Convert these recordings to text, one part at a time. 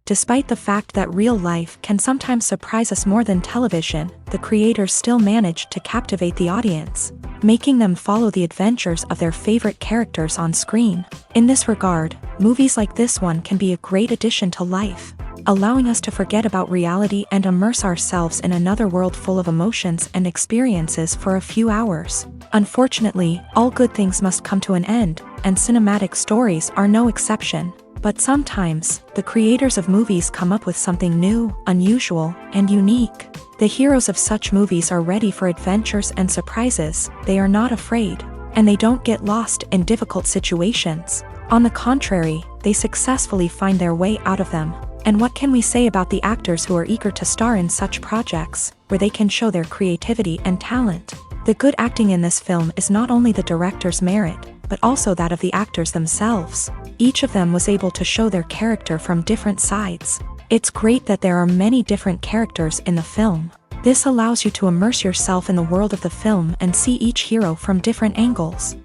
Despite the fact that real life can sometimes surprise us more than television, the creators still manage to captivate the audience, making them follow the adventures of their favorite characters on screen. In this regard, movies like this one can be a great addition to life, allowing us to forget about reality and immerse ourselves in another world full of emotions and experiences for a few hours. Unfortunately, all good things must come to an end, and cinematic stories are no exception. But sometimes, the creators of movies come up with something new, unusual, and unique. The heroes of such movies are ready for adventures and surprises, they are not afraid, and they don't get lost in difficult situations. On the contrary, they successfully find their way out of them. And what can we say about the actors who are eager to star in such projects, where they can show their creativity and talent? The good acting in this film is not only the director's merit, but also that of the actors themselves. Each of them was able to show their character from different sides. It's great that there are many different characters in the film. This allows you to immerse yourself in the world of the film and see each hero from different angles.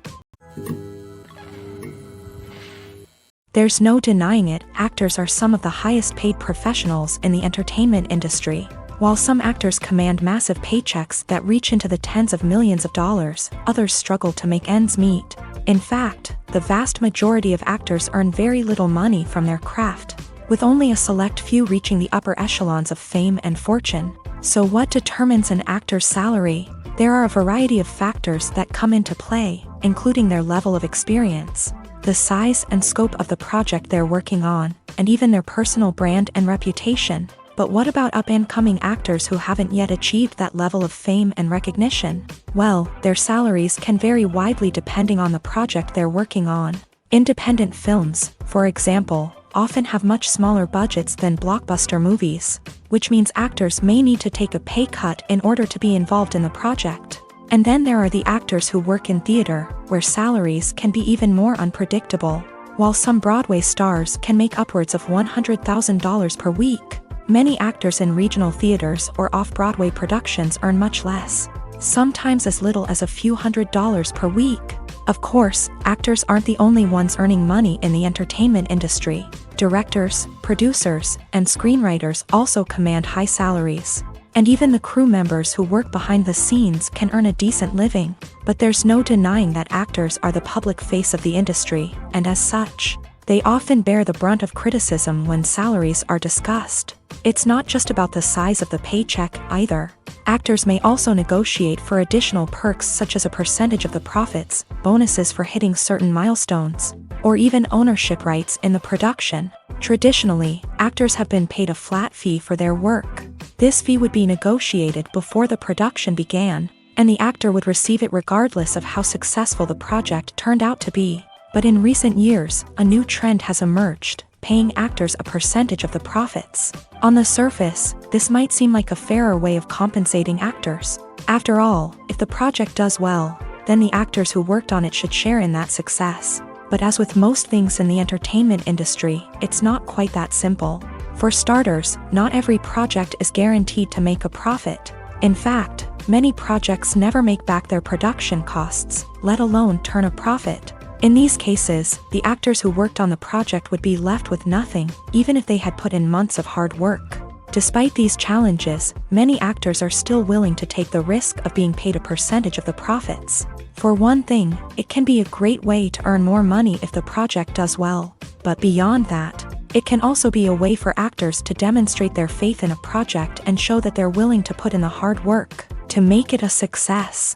There's no denying it, actors are some of the highest paid professionals in the entertainment industry. While some actors command massive paychecks that reach into the tens of millions of dollars, others struggle to make ends meet. In fact, the vast majority of actors earn very little money from their craft, with only a select few reaching the upper echelons of fame and fortune. So what determines an actor's salary? There are a variety of factors that come into play, including their level of experience, the size and scope of the project they're working on, and even their personal brand and reputation. But what about up-and-coming actors who haven't yet achieved that level of fame and recognition? Well, their salaries can vary widely depending on the project they're working on. Independent films, for example, often have much smaller budgets than blockbuster movies, which means actors may need to take a pay cut in order to be involved in the project. And then there are the actors who work in theater, where salaries can be even more unpredictable. While some Broadway stars can make upwards of $100,000 per week, many actors in regional theaters or off-Broadway productions earn much less, sometimes as little as a few $100s per week. Of course, actors aren't the only ones earning money in the entertainment industry. Directors, producers, and screenwriters also command high salaries. And even the crew members who work behind the scenes can earn a decent living. But there's no denying that actors are the public face of the industry, and as such, they often bear the brunt of criticism when salaries are discussed. It's not just about the size of the paycheck, either. Actors may also negotiate for additional perks such as a percentage of the profits, bonuses for hitting certain milestones, or even ownership rights in the production. Traditionally, actors have been paid a flat fee for their work. This fee would be negotiated before the production began, and the actor would receive it regardless of how successful the project turned out to be. But in recent years, a new trend has emerged, paying actors a percentage of the profits. On the surface, this might seem like a fairer way of compensating actors. After all, if the project does well, then the actors who worked on it should share in that success. But as with most things in the entertainment industry, it's not quite that simple. For starters, not every project is guaranteed to make a profit. In fact, many projects never make back their production costs, let alone turn a profit. In these cases, the actors who worked on the project would be left with nothing, even if they had put in months of hard work. Despite these challenges, many actors are still willing to take the risk of being paid a percentage of the profits. For one thing, it can be a great way to earn more money if the project does well. But beyond that, it can also be a way for actors to demonstrate their faith in a project and show that they're willing to put in the hard work to make it a success.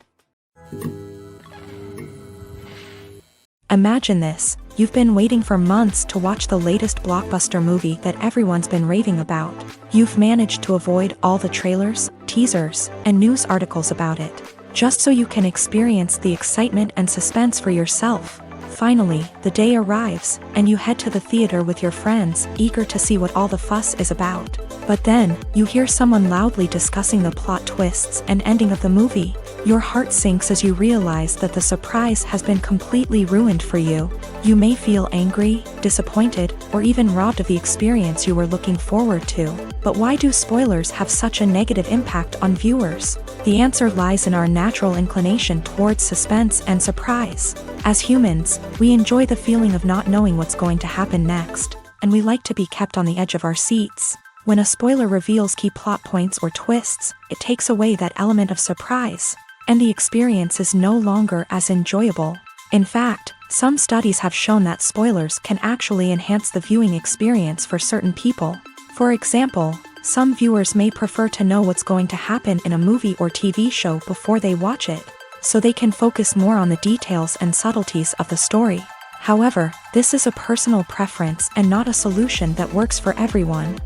Imagine this, you've been waiting for months to watch the latest blockbuster movie that everyone's been raving about. You've managed to avoid all the trailers, teasers, and news articles about it, just so you can experience the excitement and suspense for yourself. Finally, the day arrives, and you head to the theater with your friends, eager to see what all the fuss is about. But then, you hear someone loudly discussing the plot twists and ending of the movie. Your heart sinks as you realize that the surprise has been completely ruined for you. You may feel angry, disappointed, or even robbed of the experience you were looking forward to. But why do spoilers have such a negative impact on viewers? The answer lies in our natural inclination towards suspense and surprise. As humans, we enjoy the feeling of not knowing what's going to happen next. and we like to be kept on the edge of our seats. When a spoiler reveals key plot points or twists, it takes away that element of surprise, and the experience is no longer as enjoyable. In fact, some studies have shown that spoilers can actually enhance the viewing experience for certain people. For example, some viewers may prefer to know what's going to happen in a movie or TV show before they watch it, so they can focus more on the details and subtleties of the story. However, this is a personal preference and not a solution that works for everyone.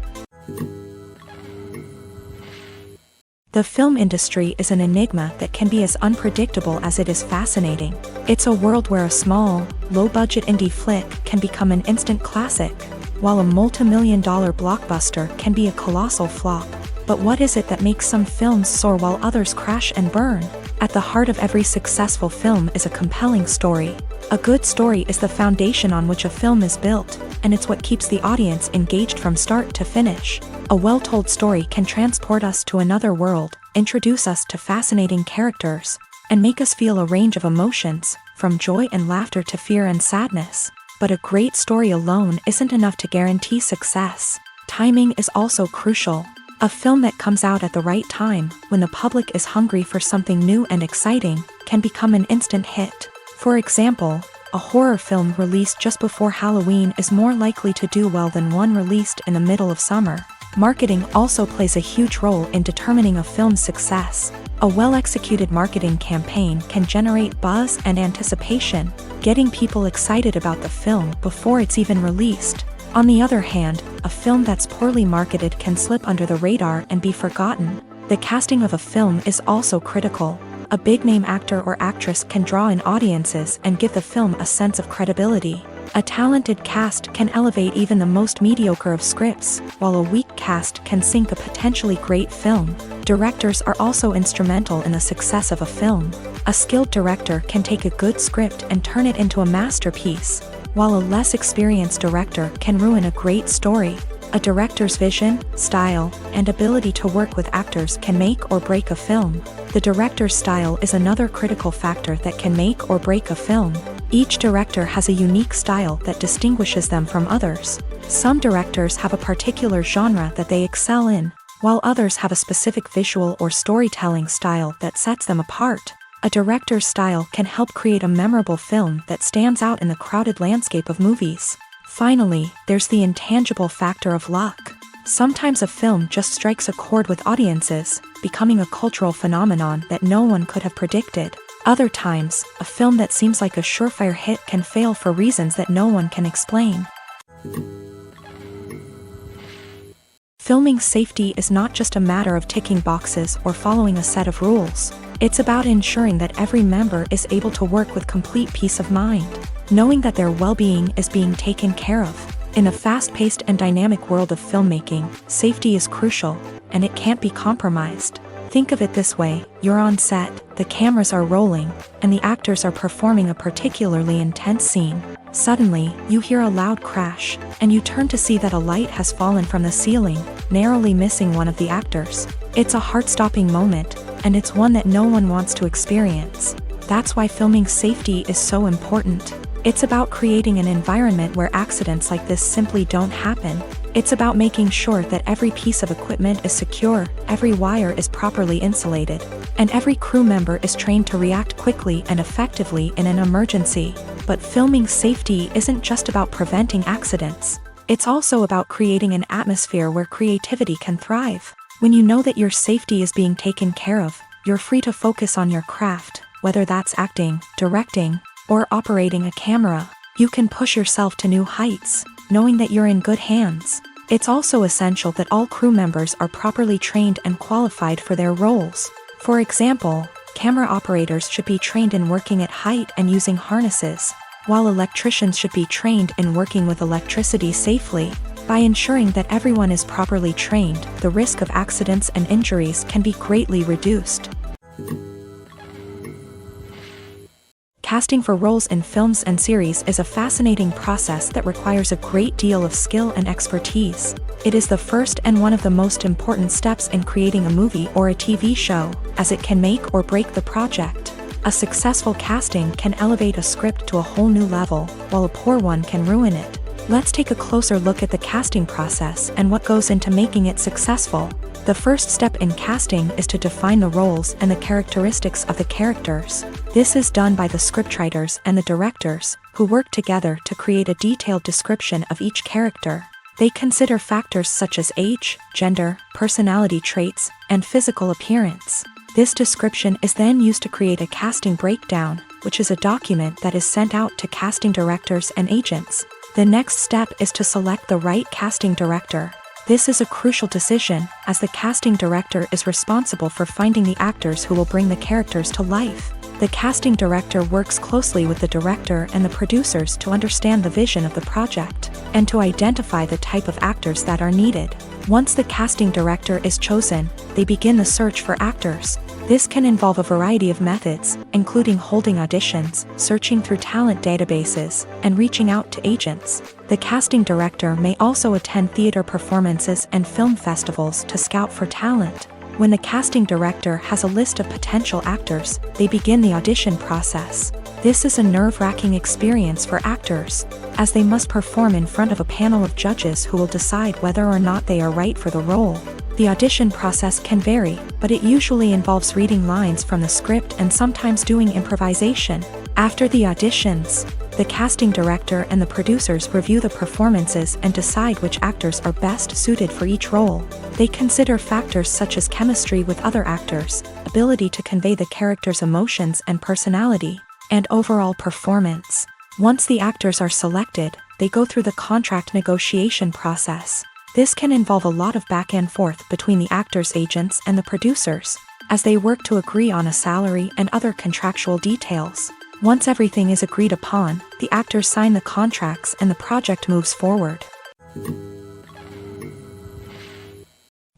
The film industry is an enigma that can be as unpredictable as it is fascinating. It's a world where a small, low-budget indie flick can become an instant classic, while a multi-million-dollar blockbuster can be a colossal flop. But what is it that makes some films soar while others crash and burn? At the heart of every successful film is a compelling story. A good story is the foundation on which a film is built, and it's what keeps the audience engaged from start to finish. A well-told story can transport us to another world, introduce us to fascinating characters, and make us feel a range of emotions, from joy and laughter to fear and sadness. But a great story alone isn't enough to guarantee success. Timing is also crucial. A film that comes out at the right time, when the public is hungry for something new and exciting, can become an instant hit. For example, a horror film released just before Halloween is more likely to do well than one released in the middle of summer. Marketing also plays a huge role in determining a film's success. A well-executed marketing campaign can generate buzz and anticipation, getting people excited about the film before it's even released. On the other hand, a film that's poorly marketed can slip under the radar and be forgotten. The casting of a film is also critical. A big-name actor or actress can draw in audiences and give the film a sense of credibility. A talented cast can elevate even the most mediocre of scripts, while a weak cast can sink a potentially great film. Directors are also instrumental in the success of a film. A skilled director can take a good script and turn it into a masterpiece, while a less experienced director can ruin a great story. A director's vision, style, and ability to work with actors can make or break a film. The director's style is another critical factor that can make or break a film. Each director has a unique style that distinguishes them from others. Some directors have a particular genre that they excel in, while others have a specific visual or storytelling style that sets them apart. A director's style can help create a memorable film that stands out in the crowded landscape of movies. Finally, there's the intangible factor of luck. Sometimes a film just strikes a chord with audiences, becoming a cultural phenomenon that no one could have predicted. Other times, a film that seems like a surefire hit can fail for reasons that no one can explain. Filming safety is not just a matter of ticking boxes or following a set of rules. It's about ensuring that every member is able to work with complete peace of mind, knowing that their well-being is being taken care of. In a fast-paced and dynamic world of filmmaking, safety is crucial, and it can't be compromised. Think of it this way: you're on set, the cameras are rolling, and the actors are performing a particularly intense scene. Suddenly, you hear a loud crash, and you turn to see that a light has fallen from the ceiling, narrowly missing one of the actors. It's a heart-stopping moment, and it's one that no one wants to experience. That's why filming safety is so important. It's about creating an environment where accidents like this simply don't happen. It's about making sure that every piece of equipment is secure, every wire is properly insulated, and every crew member is trained to react quickly and effectively in an emergency. But filming safety isn't just about preventing accidents. It's also about creating an atmosphere where creativity can thrive. When you know that your safety is being taken care of, you're free to focus on your craft, whether that's acting, directing, or operating a camera. You can push yourself to new heights, knowing that you're in good hands. It's also essential that all crew members are properly trained and qualified for their roles. For example, camera operators should be trained in working at height and using harnesses, while electricians should be trained in working with electricity safely. By ensuring that everyone is properly trained, the risk of accidents and injuries can be greatly reduced. Casting for roles in films and series is a fascinating process that requires a great deal of skill and expertise. It is the first and one of the most important steps in creating a movie or a TV show, as it can make or break the project. A successful casting can elevate a script to a whole new level, while a poor one can ruin it. Let's take a closer look at the casting process and what goes into making it successful. The first step in casting is to define the roles and the characteristics of the characters. This is done by the scriptwriters and the directors, who work together to create a detailed description of each character. They consider factors such as age, gender, personality traits, and physical appearance. This description is then used to create a casting breakdown, which is a document that is sent out to casting directors and agents. The next step is to select the right casting director. This is a crucial decision, as the casting director is responsible for finding the actors who will bring the characters to life. The casting director works closely with the director and the producers to understand the vision of the project, and to identify the type of actors that are needed. Once the casting director is chosen, they begin the search for actors. This can involve a variety of methods, including holding auditions, searching through talent databases, and reaching out to agents. The casting director may also attend theater performances and film festivals to scout for talent. When the casting director has a list of potential actors, they begin the audition process. This is a nerve-wracking experience for actors, as they must perform in front of a panel of judges who will decide whether or not they are right for the role. The audition process can vary, but it usually involves reading lines from the script and sometimes doing improvisation. After the auditions, the casting director and the producers review the performances and decide which actors are best suited for each role. They consider factors such as chemistry with other actors, ability to convey the character's emotions and personality, and overall performance. Once the actors are selected, they go through the contract negotiation process. This can involve a lot of back and forth between the actors' agents and the producers, as they work to agree on a salary and other contractual details. Once everything is agreed upon, the actors sign the contracts and the project moves forward.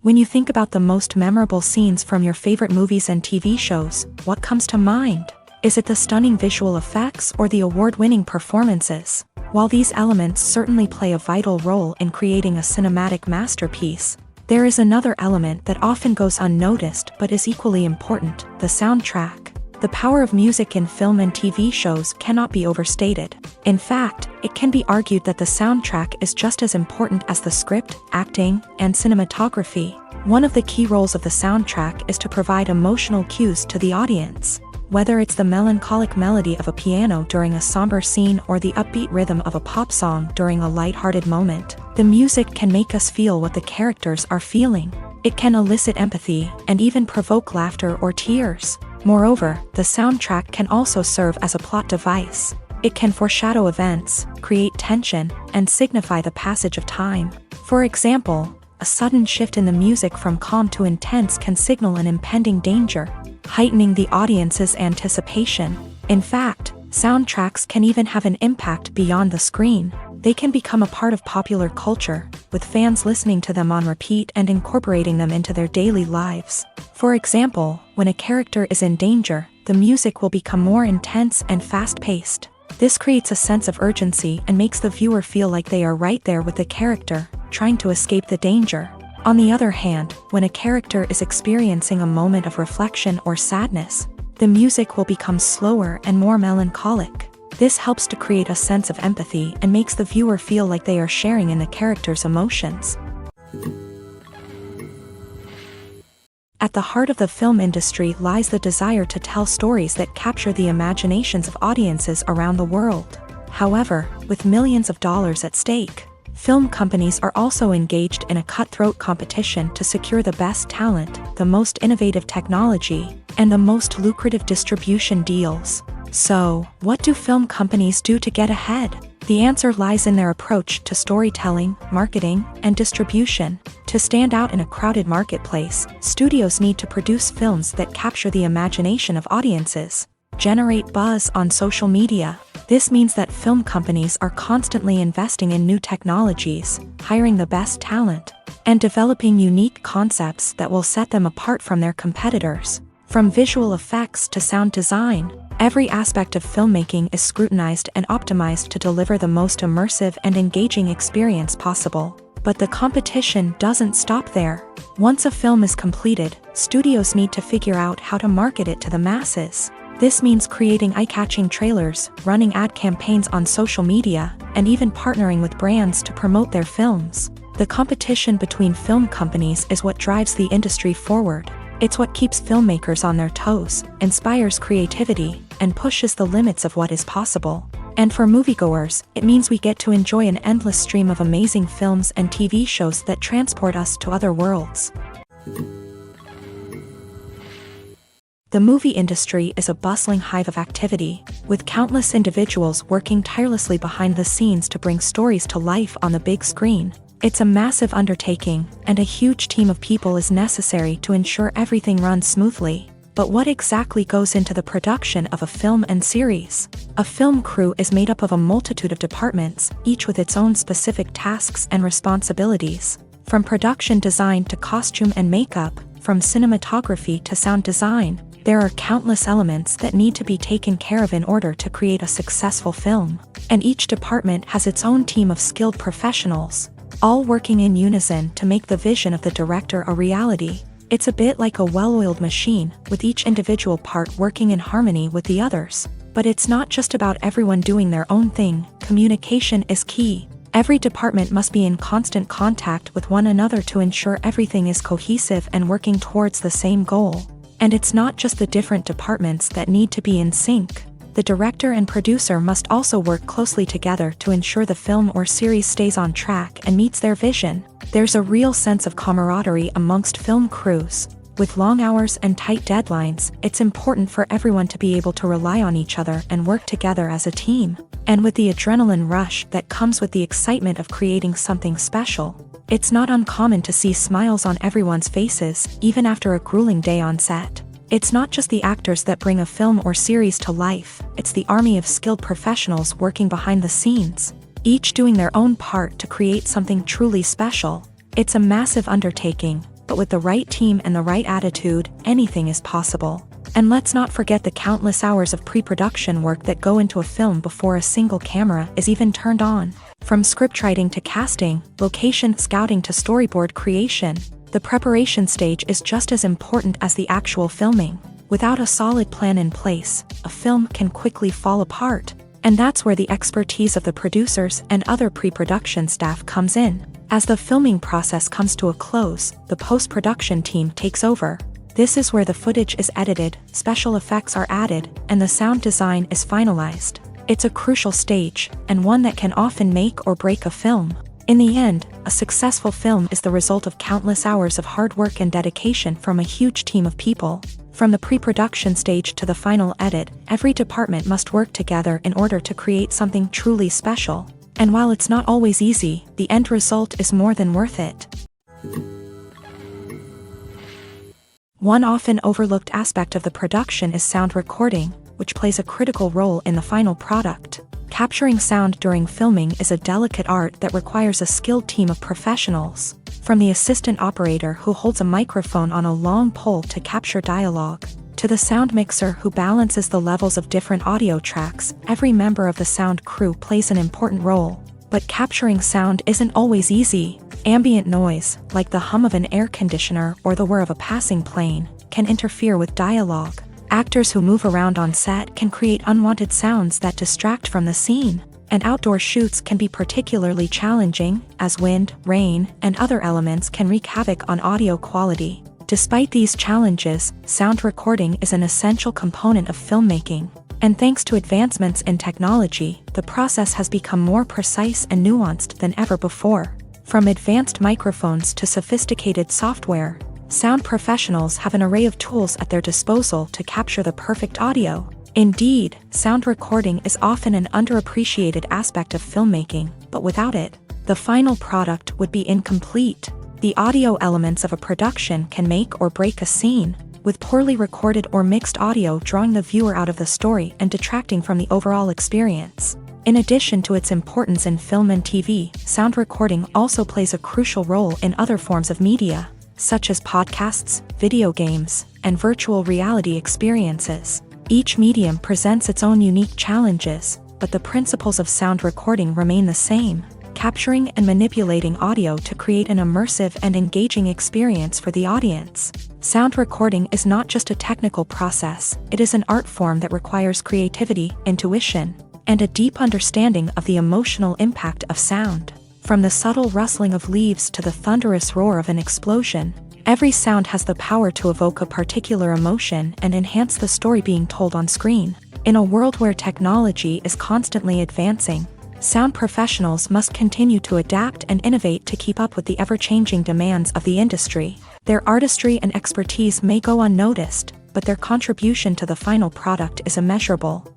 When you think about the most memorable scenes from your favorite movies and TV shows, what comes to mind? Is it the stunning visual effects or the award-winning performances? While these elements certainly play a vital role in creating a cinematic masterpiece, there is another element that often goes unnoticed but is equally important: the soundtrack. The power of music in film and TV shows cannot be overstated. In fact, it can be argued that the soundtrack is just as important as the script, acting, and cinematography. One of the key roles of the soundtrack is to provide emotional cues to the audience. Whether it's the melancholic melody of a piano during a somber scene or the upbeat rhythm of a pop song during a light-hearted moment, the music can make us feel what the characters are feeling. It can elicit empathy and even provoke laughter or tears. Moreover, the soundtrack can also serve as a plot device. It can foreshadow events, create tension, and signify the passage of time. For example, a sudden shift in the music from calm to intense can signal an impending danger, heightening the audience's anticipation. In fact, soundtracks can even have an impact beyond the screen. They can become a part of popular culture, with fans listening to them on repeat and incorporating them into their daily lives. For example, when a character is in danger, the music will become more intense and fast-paced. This creates a sense of urgency and makes the viewer feel like they are right there with the character, trying to escape the danger. On the other hand, when a character is experiencing a moment of reflection or sadness, the music will become slower and more melancholic. This helps to create a sense of empathy and makes the viewer feel like they are sharing in the character's emotions. At the heart of the film industry lies the desire to tell stories that capture the imaginations of audiences around the world. However, with millions of dollars at stake, film companies are also engaged in a cutthroat competition to secure the best talent, the most innovative technology, and the most lucrative distribution deals. So, what do film companies do to get ahead? The answer lies in their approach to storytelling, marketing, and distribution. To stand out in a crowded marketplace, studios need to produce films that capture the imagination of audiences, generate buzz on social media. This means that film companies are constantly investing in new technologies, hiring the best talent, and developing unique concepts that will set them apart from their competitors. From visual effects to sound design, every aspect of filmmaking is scrutinized and optimized to deliver the most immersive and engaging experience possible. But the competition doesn't stop there. Once a film is completed, studios need to figure out how to market it to the masses. This means creating eye-catching trailers, running ad campaigns on social media, and even partnering with brands to promote their films. The competition between film companies is what drives the industry forward. It's what keeps filmmakers on their toes, inspires creativity, and pushes the limits of what is possible. And for moviegoers, it means we get to enjoy an endless stream of amazing films and TV shows that transport us to other worlds. The movie industry is a bustling hive of activity, with countless individuals working tirelessly behind the scenes to bring stories to life on the big screen. It's a massive undertaking, and a huge team of people is necessary to ensure everything runs smoothly. But what exactly goes into the production of a film and series? A film crew is made up of a multitude of departments, each with its own specific tasks and responsibilities. From production design to costume and makeup, from cinematography to sound design, there are countless elements that need to be taken care of in order to create a successful film. And each department has its own team of skilled professionals, all working in unison to make the vision of the director a reality. It's a bit like a well-oiled machine, with each individual part working in harmony with the others. But it's not just about everyone doing their own thing. Communication is key. Every department must be in constant contact with one another to ensure everything is cohesive and working towards the same goal. And it's not just the different departments that need to be in sync. The director and producer must also work closely together to ensure the film or series stays on track and meets their vision. There's a real sense of camaraderie amongst film crews. With long hours and tight deadlines, it's important for everyone to be able to rely on each other and work together as a team. And with the adrenaline rush that comes with the excitement of creating something special, it's not uncommon to see smiles on everyone's faces, even after a grueling day on set. It's not just the actors that bring a film or series to life, it's the army of skilled professionals working behind the scenes, each doing their own part to create something truly special. It's a massive undertaking, but with the right team and the right attitude, anything is possible. And let's not forget the countless hours of pre-production work that go into a film before a single camera is even turned on. From scriptwriting to casting, location scouting to storyboard creation, the preparation stage is just as important as the actual filming. Without a solid plan in place, a film can quickly fall apart. And that's where the expertise of the producers and other pre-production staff comes in. As the filming process comes to a close, the post-production team takes over. This is where the footage is edited, special effects are added, and the sound design is finalized. It's a crucial stage, and one that can often make or break a film. In the end, a successful film is the result of countless hours of hard work and dedication from a huge team of people. From the pre-production stage to the final edit, every department must work together in order to create something truly special. And while it's not always easy, the end result is more than worth it. One often overlooked aspect of the production is sound recording, which plays a critical role in the final product. Capturing sound during filming is a delicate art that requires a skilled team of professionals. From the assistant operator who holds a microphone on a long pole to capture dialogue, to the sound mixer who balances the levels of different audio tracks, every member of the sound crew plays an important role. But capturing sound isn't always easy. Ambient noise, like the hum of an air conditioner or the whir of a passing plane, can interfere with dialogue. Actors who move around on set can create unwanted sounds that distract from the scene. And outdoor shoots can be particularly challenging, as wind, rain, and other elements can wreak havoc on audio quality. Despite these challenges, sound recording is an essential component of filmmaking. And thanks to advancements in technology, the process has become more precise and nuanced than ever before. From advanced microphones to sophisticated software, sound professionals have an array of tools at their disposal to capture the perfect audio. Indeed, sound recording is often an underappreciated aspect of filmmaking, but without it, the final product would be incomplete. The audio elements of a production can make or break a scene, with poorly recorded or mixed audio drawing the viewer out of the story and detracting from the overall experience. In addition to its importance in film and TV, sound recording also plays a crucial role in other forms of media, such as podcasts, video games, and virtual reality experiences. Each medium presents its own unique challenges, but the principles of sound recording remain the same. capturing and manipulating audio to create an immersive and engaging experience for the audience. Sound recording is not just a technical process, it is an art form that requires creativity, intuition, and a deep understanding of the emotional impact of sound. From the subtle rustling of leaves to the thunderous roar of an explosion, every sound has the power to evoke a particular emotion and enhance the story being told on screen. In a world where technology is constantly advancing, sound professionals must continue to adapt and innovate to keep up with the ever-changing demands of the industry. Their artistry and expertise may go unnoticed, but their contribution to the final product is immeasurable.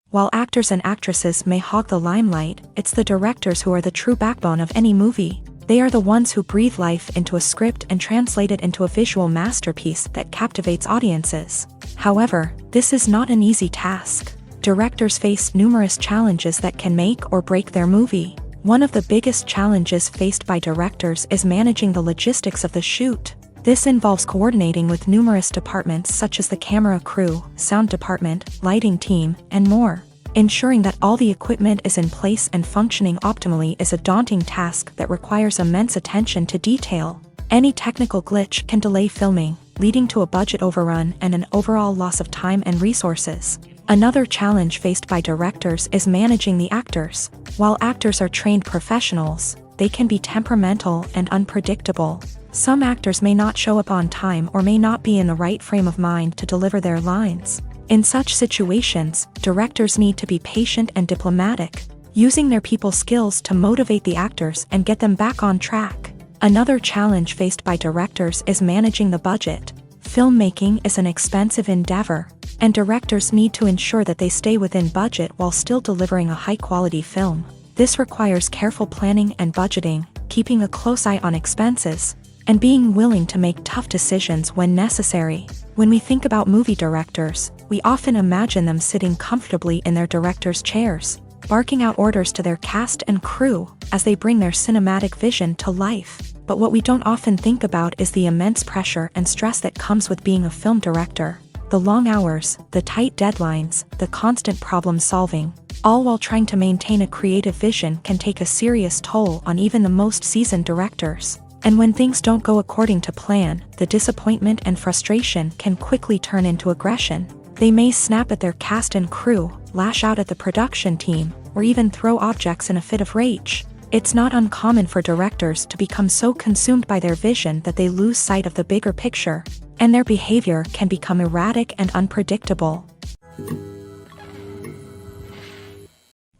While actors and actresses may hog the limelight, it's the directors who are the true backbone of any movie. They are the ones who breathe life into a script and translate it into a visual masterpiece that captivates audiences. However, this is not an easy task. Directors face numerous challenges that can make or break their movie. One of the biggest challenges faced by directors is managing the logistics of the shoot. This involves coordinating with numerous departments such as the camera crew, sound department, lighting team, and more. Ensuring that all the equipment is in place and functioning optimally is a daunting task that requires immense attention to detail. Any technical glitch can delay filming, leading to a budget overrun and an overall loss of time and resources. Another challenge faced by directors is managing the actors. While actors are trained professionals, they can be temperamental and unpredictable. Some actors may not show up on time or may not be in the right frame of mind to deliver their lines. In such situations, directors need to be patient and diplomatic, using their people skills to motivate the actors and get them back on track. Another challenge faced by directors is managing the budget. Filmmaking is an expensive endeavor, and directors need to ensure that they stay within budget while still delivering a high-quality film. This requires careful planning and budgeting, keeping a close eye on expenses, and being willing to make tough decisions when necessary. When we think about movie directors, we often imagine them sitting comfortably in their director's chairs, barking out orders to their cast and crew as they bring their cinematic vision to life. But what we don't often think about is the immense pressure and stress that comes with being a film director. The long hours, the tight deadlines, the constant problem solving, all while trying to maintain a creative vision can take a serious toll on even the most seasoned directors. And when things don't go according to plan, the disappointment and frustration can quickly turn into aggression. They may snap at their cast and crew, lash out at the production team, or even throw objects in a fit of rage. It's not uncommon for directors to become so consumed by their vision that they lose sight of the bigger picture, and their behavior can become erratic and unpredictable.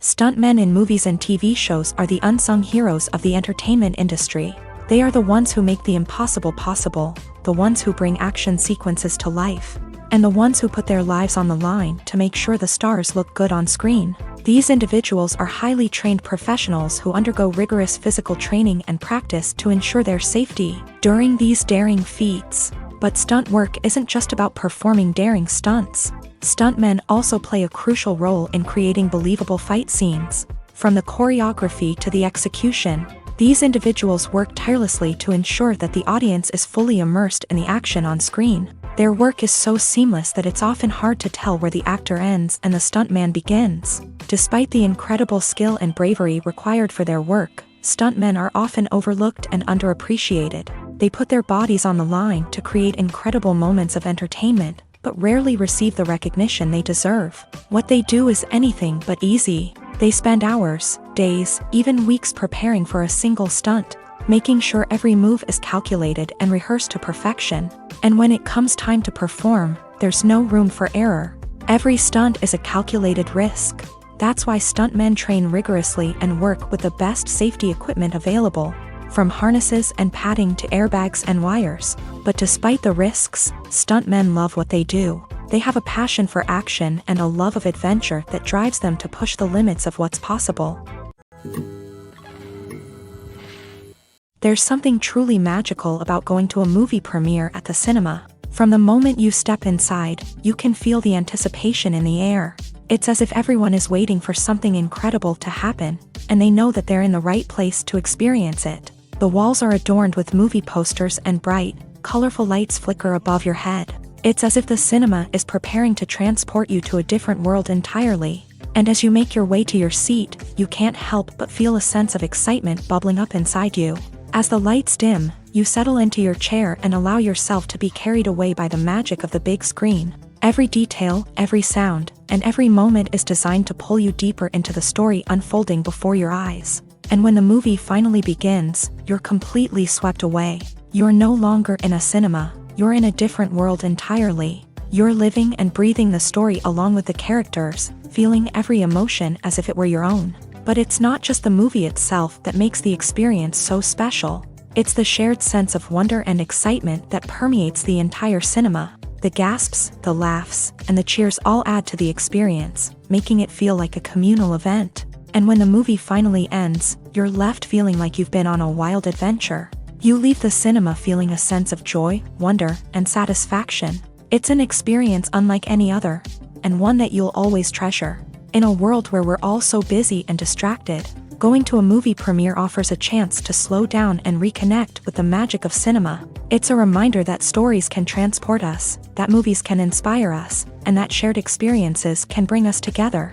Stuntmen in movies and TV shows are the unsung heroes of the entertainment industry. They are the ones who make the impossible possible, the ones who bring action sequences to life, and the ones who put their lives on the line to make sure the stars look good on screen. These individuals are highly trained professionals who undergo rigorous physical training and practice to ensure their safety during these daring feats. But stunt work isn't just about performing daring stunts. Stuntmen also play a crucial role in creating believable fight scenes. From the choreography to the execution, these individuals work tirelessly to ensure that the audience is fully immersed in the action on screen. Their work is so seamless that it's often hard to tell where the actor ends and the stuntman begins. Despite the incredible skill and bravery required for their work, stuntmen are often overlooked and underappreciated. They put their bodies on the line to create incredible moments of entertainment, but rarely receive the recognition they deserve. What they do is anything but easy. They spend hours, days, even weeks preparing for a single stunt, making sure every move is calculated and rehearsed to perfection. And when it comes time to perform, there's no room for error. Every stunt is a calculated risk. That's why stuntmen train rigorously and work with the best safety equipment available, from harnesses and padding to airbags and wires. But despite the risks, stuntmen love what they do. They have a passion for action and a love of adventure that drives them to push the limits of what's possible. There's something truly magical about going to a movie premiere at the cinema. From the moment you step inside, you can feel the anticipation in the air. It's as if everyone is waiting for something incredible to happen, and they know that they're in the right place to experience it. The walls are adorned with movie posters and bright, colorful lights flicker above your head. It's as if the cinema is preparing to transport you to a different world entirely. And as you make your way to your seat, you can't help but feel a sense of excitement bubbling up inside you. As the lights dim, you settle into your chair and allow yourself to be carried away by the magic of the big screen. Every detail, every sound, and every moment is designed to pull you deeper into the story unfolding before your eyes. And when the movie finally begins, you're completely swept away. You're no longer in a cinema, you're in a different world entirely. You're living and breathing the story along with the characters, feeling every emotion as if it were your own. But it's not just the movie itself that makes the experience so special. It's the shared sense of wonder and excitement that permeates the entire cinema. The gasps, the laughs, and the cheers all add to the experience, making it feel like a communal event. And when the movie finally ends, you're left feeling like you've been on a wild adventure. You leave the cinema feeling a sense of joy, wonder, and satisfaction. It's an experience unlike any other, and one that you'll always treasure. In a world where we're all so busy and distracted, going to a movie premiere offers a chance to slow down and reconnect with the magic of cinema. It's a reminder that stories can transport us, that movies can inspire us, and that shared experiences can bring us together.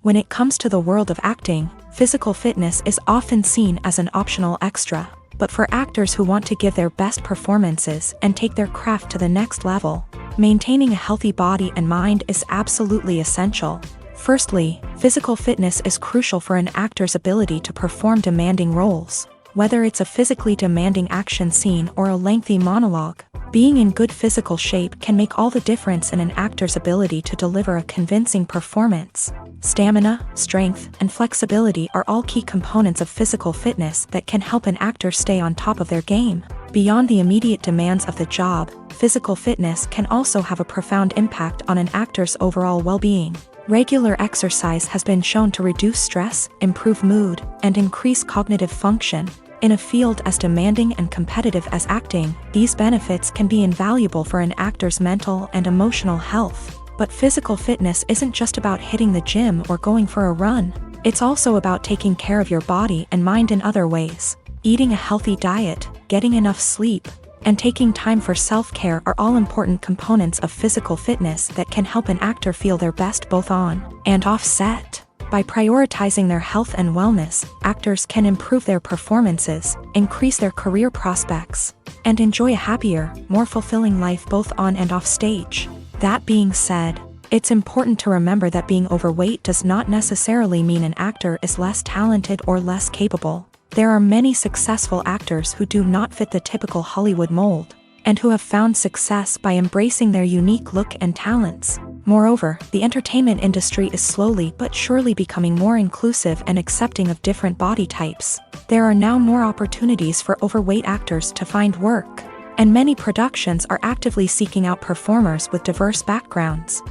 When it comes to the world of acting, physical fitness is often seen as an optional extra. But for actors who want to give their best performances and take their craft to the next level, maintaining a healthy body and mind is absolutely essential. Firstly, physical fitness is crucial for an actor's ability to perform demanding roles. Whether it's a physically demanding action scene or a lengthy monologue, being in good physical shape can make all the difference in an actor's ability to deliver a convincing performance. Stamina, strength, and flexibility are all key components of physical fitness that can help an actor stay on top of their game. Beyond the immediate demands of the job, physical fitness can also have a profound impact on an actor's overall well-being. Regular exercise has been shown to reduce stress, improve mood, and increase cognitive function. In a field as demanding and competitive as acting, these benefits can be invaluable for an actor's mental and emotional health. But physical fitness isn't just about hitting the gym or going for a run. It's also about taking care of your body and mind in other ways. Eating a healthy diet, getting enough sleep, and taking time for self-care are all important components of physical fitness that can help an actor feel their best both on and off set. By prioritizing their health and wellness, actors can improve their performances, increase their career prospects, and enjoy a happier, more fulfilling life both on and off stage. That being said, it's important to remember that being overweight does not necessarily mean an actor is less talented or less capable. There are many successful actors who do not fit the typical Hollywood mold, and who have found success by embracing their unique look and talents. Moreover, the entertainment industry is slowly but surely becoming more inclusive and accepting of different body types. There are now more opportunities for overweight actors to find work, and many productions are actively seeking out performers with diverse backgrounds.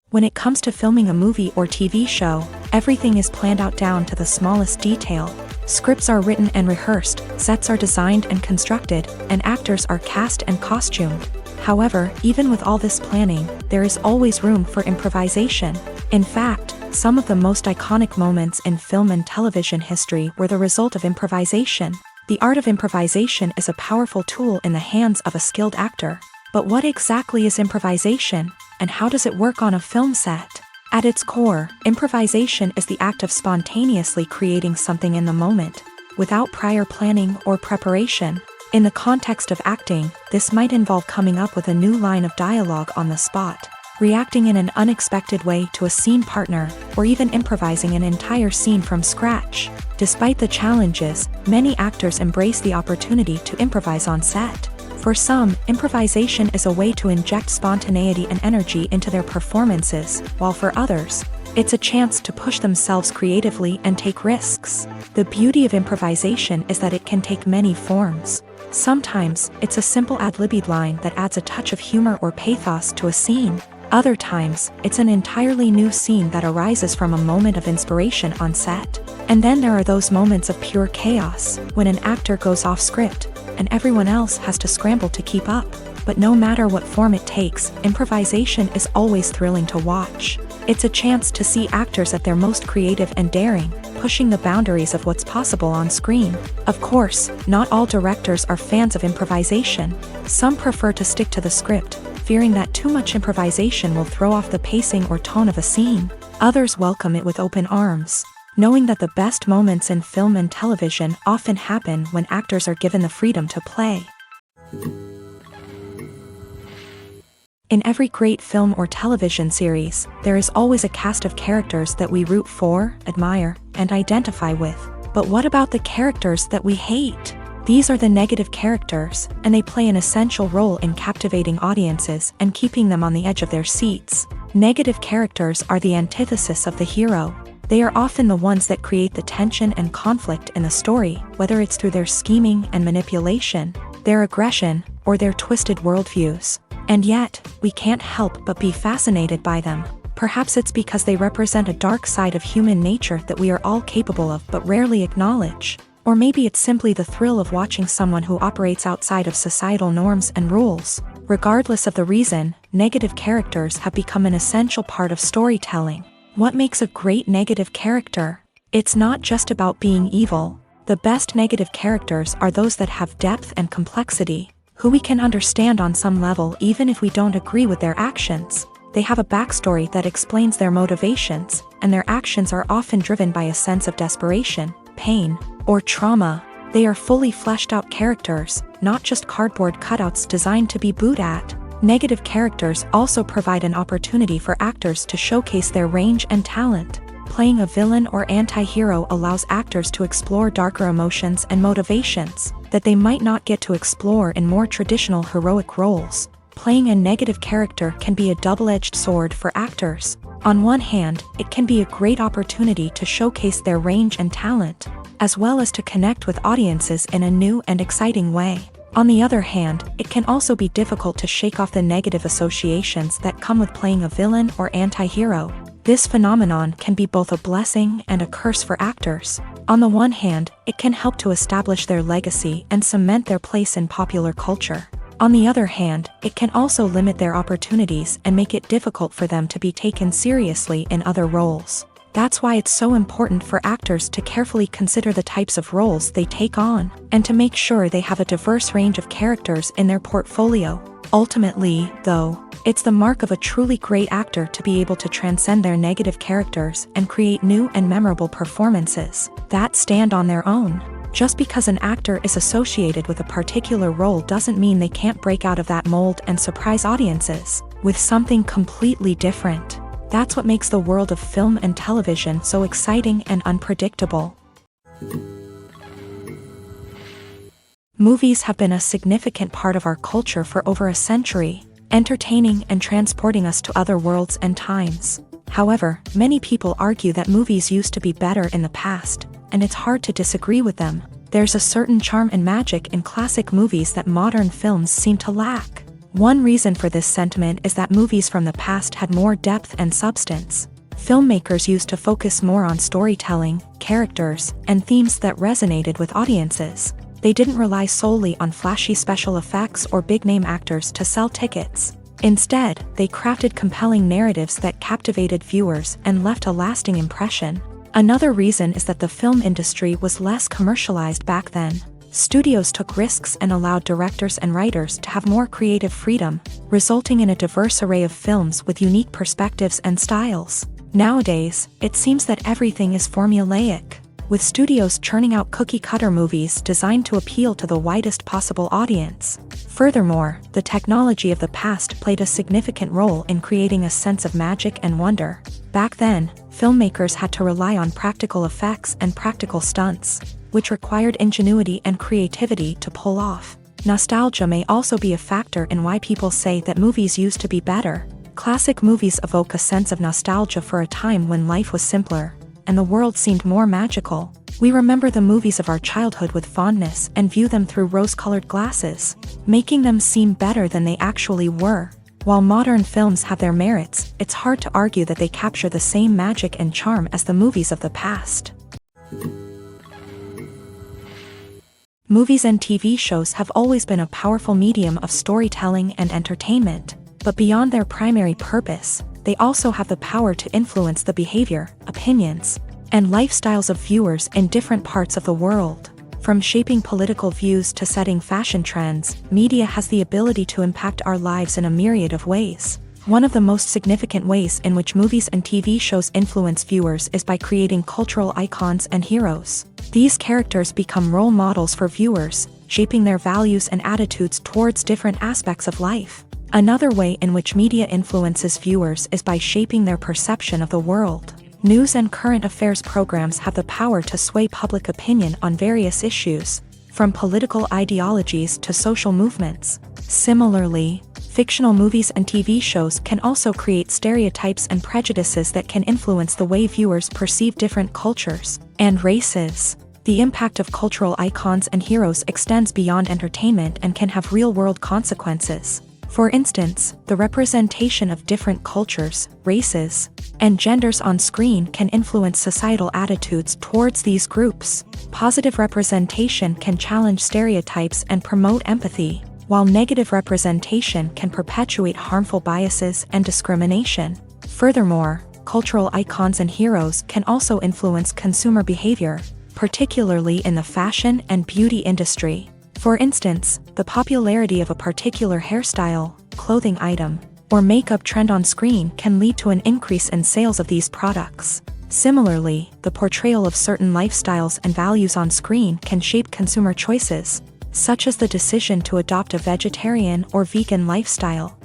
When it comes to filming a movie or TV show, everything is planned out down to the smallest detail. Scripts are written and rehearsed, sets are designed and constructed, and actors are cast and costumed. However, even with all this planning, there is always room for improvisation. In fact, some of the most iconic moments in film and television history were the result of improvisation. The art of improvisation is a powerful tool in the hands of a skilled actor. But what exactly is improvisation, and how does it work on a film set? At its core, improvisation is the act of spontaneously creating something in the moment, without prior planning or preparation. In the context of acting, this might involve coming up with a new line of dialogue on the spot, reacting in an unexpected way to a scene partner, or even improvising an entire scene from scratch. Despite the challenges, many actors embrace the opportunity to improvise on set. For some, improvisation is a way to inject spontaneity and energy into their performances, while for others, it's a chance to push themselves creatively and take risks. The beauty of improvisation is that it can take many forms. Sometimes, it's a simple ad-libbed line that adds a touch of humor or pathos to a scene. Other times, it's an entirely new scene that arises from a moment of inspiration on set. And then there are those moments of pure chaos, when an actor goes off script, and everyone else has to scramble to keep up. But no matter what form it takes, improvisation is always thrilling to watch. It's a chance to see actors at their most creative and daring, pushing the boundaries of what's possible on screen. Of course, not all directors are fans of improvisation. Some prefer to stick to the script, fearing that too much improvisation will throw off the pacing or tone of a scene. Others welcome it with open arms, knowing that the best moments in film and television often happen when actors are given the freedom to play. In every great film or television series, there is always a cast of characters that we root for, admire, and identify with. But what about the characters that we hate? These are the negative characters, and they play an essential role in captivating audiences and keeping them on the edge of their seats. Negative characters are the antithesis of the hero. They are often the ones that create the tension and conflict in the story, whether it's through their scheming and manipulation, their aggression, or their twisted worldviews. And yet, we can't help but be fascinated by them. Perhaps it's because they represent a dark side of human nature that we are all capable of but rarely acknowledge. Or maybe it's simply the thrill of watching someone who operates outside of societal norms and rules. Regardless of the reason, negative characters have become an essential part of storytelling. What makes a great negative character? It's not just about being evil. The best negative characters are those that have depth and complexity, who we can understand on some level even if we don't agree with their actions. They have a backstory that explains their motivations, and their actions are often driven by a sense of desperation, pain, or trauma. They are fully fleshed out characters, not just cardboard cutouts designed to be booed at. Negative characters also provide an opportunity for actors to showcase their range and talent. Playing a villain or anti-hero allows actors to explore darker emotions and motivations that they might not get to explore in more traditional heroic roles. Playing a negative character can be a double-edged sword for actors. On one hand, it can be a great opportunity to showcase their range and talent, as well as to connect with audiences in a new and exciting way. On the other hand, it can also be difficult to shake off the negative associations that come with playing a villain or anti-hero. This phenomenon can be both a blessing and a curse for actors. On the one hand, it can help to establish their legacy and cement their place in popular culture. On the other hand, it can also limit their opportunities and make it difficult for them to be taken seriously in other roles. That's why it's so important for actors to carefully consider the types of roles they take on, and to make sure they have a diverse range of characters in their portfolio. Ultimately, though, it's the mark of a truly great actor to be able to transcend their negative characters and create new and memorable performances that stand on their own. Just because an actor is associated with a particular role doesn't mean they can't break out of that mold and surprise audiences with something completely different. That's what makes the world of film and television so exciting and unpredictable. Movies have been a significant part of our culture for over a century, entertaining and transporting us to other worlds and times. However, many people argue that movies used to be better in the past, and it's hard to disagree with them. There's a certain charm and magic in classic movies that modern films seem to lack. One reason for this sentiment is that movies from the past had more depth and substance. Filmmakers used to focus more on storytelling, characters, and themes that resonated with audiences. They didn't rely solely on flashy special effects or big-name actors to sell tickets. Instead, they crafted compelling narratives that captivated viewers and left a lasting impression. Another reason is that the film industry was less commercialized back then. Studios took risks and allowed directors and writers to have more creative freedom, resulting in a diverse array of films with unique perspectives and styles. Nowadays, it seems that everything is formulaic, with studios churning out cookie-cutter movies designed to appeal to the widest possible audience. Furthermore, the technology of the past played a significant role in creating a sense of magic and wonder. Back then, filmmakers had to rely on practical effects and practical stunts, which required ingenuity and creativity to pull off. Nostalgia may also be a factor in why people say that movies used to be better. Classic movies evoke a sense of nostalgia for a time when life was simpler, and the world seemed more magical. We remember the movies of our childhood with fondness and view them through rose-colored glasses, making them seem better than they actually were. While modern films have their merits, it's hard to argue that they capture the same magic and charm as the movies of the past. Movies and TV shows have always been a powerful medium of storytelling and entertainment, but beyond their primary purpose, they also have the power to influence the behavior, opinions, and lifestyles of viewers in different parts of the world. From shaping political views to setting fashion trends, media has the ability to impact our lives in a myriad of ways. One of the most significant ways in which movies and TV shows influence viewers is by creating cultural icons and heroes. These characters become role models for viewers, shaping their values and attitudes towards different aspects of life. Another way in which media influences viewers is by shaping their perception of the world. News and current affairs programs have the power to sway public opinion on various issues, from political ideologies to social movements. Similarly, fictional movies and TV shows can also create stereotypes and prejudices that can influence the way viewers perceive different cultures and races. The impact of cultural icons and heroes extends beyond entertainment and can have real-world consequences. For instance, the representation of different cultures, races, and genders on screen can influence societal attitudes towards these groups. Positive representation can challenge stereotypes and promote empathy, while negative representation can perpetuate harmful biases and discrimination. Furthermore, cultural icons and heroes can also influence consumer behavior, particularly in the fashion and beauty industry. For instance, the popularity of a particular hairstyle, clothing item, or makeup trend on screen can lead to an increase in sales of these products. Similarly, the portrayal of certain lifestyles and values on screen can shape consumer choices, such as the decision to adopt a vegetarian or vegan lifestyle.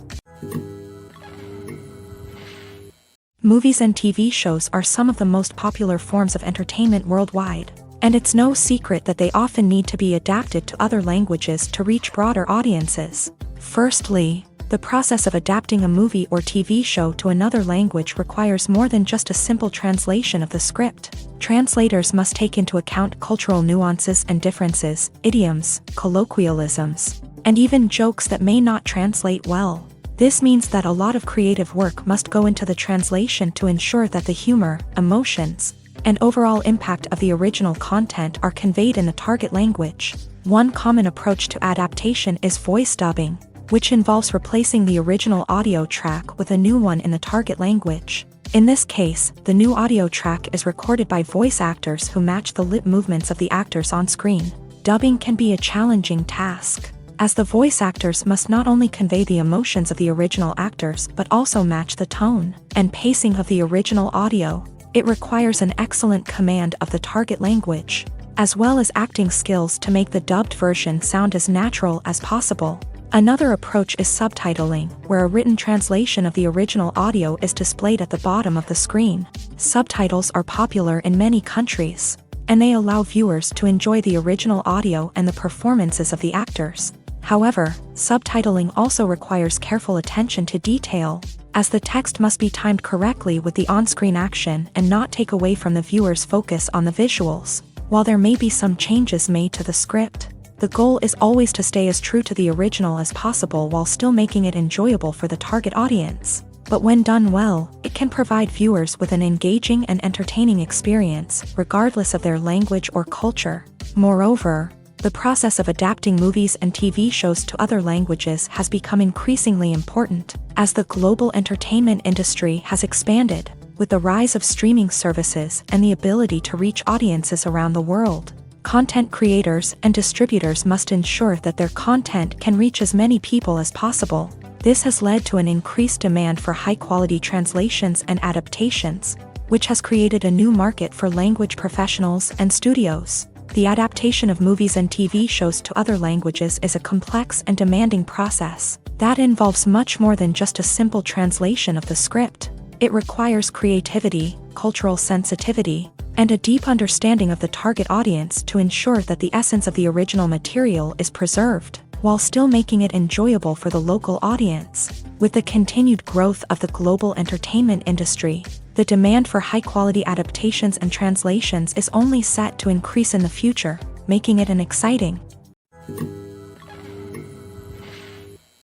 Movies and TV shows are some of the most popular forms of entertainment worldwide, and it's no secret that they often need to be adapted to other languages to reach broader audiences. Firstly, the process of adapting a movie or TV show to another language requires more than just a simple translation of the script. Translators must take into account cultural nuances and differences, idioms, colloquialisms, and even jokes that may not translate well. This means that a lot of creative work must go into the translation to ensure that the humor, emotions, and overall impact of the original content are conveyed in the target language. One common approach to adaptation is voice dubbing, which involves replacing the original audio track with a new one in the target language. In this case, the new audio track is recorded by voice actors who match the lip movements of the actors on screen. Dubbing can be a challenging task, as the voice actors must not only convey the emotions of the original actors but also match the tone and pacing of the original audio. It requires an excellent command of the target language, as well as acting skills to make the dubbed version sound as natural as possible. Another approach is subtitling, where a written translation of the original audio is displayed at the bottom of the screen. Subtitles are popular in many countries, and they allow viewers to enjoy the original audio and the performances of the actors. However, subtitling also requires careful attention to detail, as the text must be timed correctly with the on-screen action and not take away from the viewer's focus on the visuals. While there may be some changes made to the script, the goal is always to stay as true to the original as possible while still making it enjoyable for the target audience. But when done well, it can provide viewers with an engaging and entertaining experience, regardless of their language or culture. Moreover, the process of adapting movies and TV shows to other languages has become increasingly important, as the global entertainment industry has expanded, with the rise of streaming services and the ability to reach audiences around the world. Content creators and distributors must ensure that their content can reach as many people as possible. This has led to an increased demand for high-quality translations and adaptations, which has created a new market for language professionals and studios. The adaptation of movies and TV shows to other languages is a complex and demanding process that involves much more than just a simple translation of the script. It requires creativity, cultural sensitivity, and a deep understanding of the target audience to ensure that the essence of the original material is preserved, while still making it enjoyable for the local audience. With the continued growth of the global entertainment industry, the demand for high-quality adaptations and translations is only set to increase in the future, making it an exciting.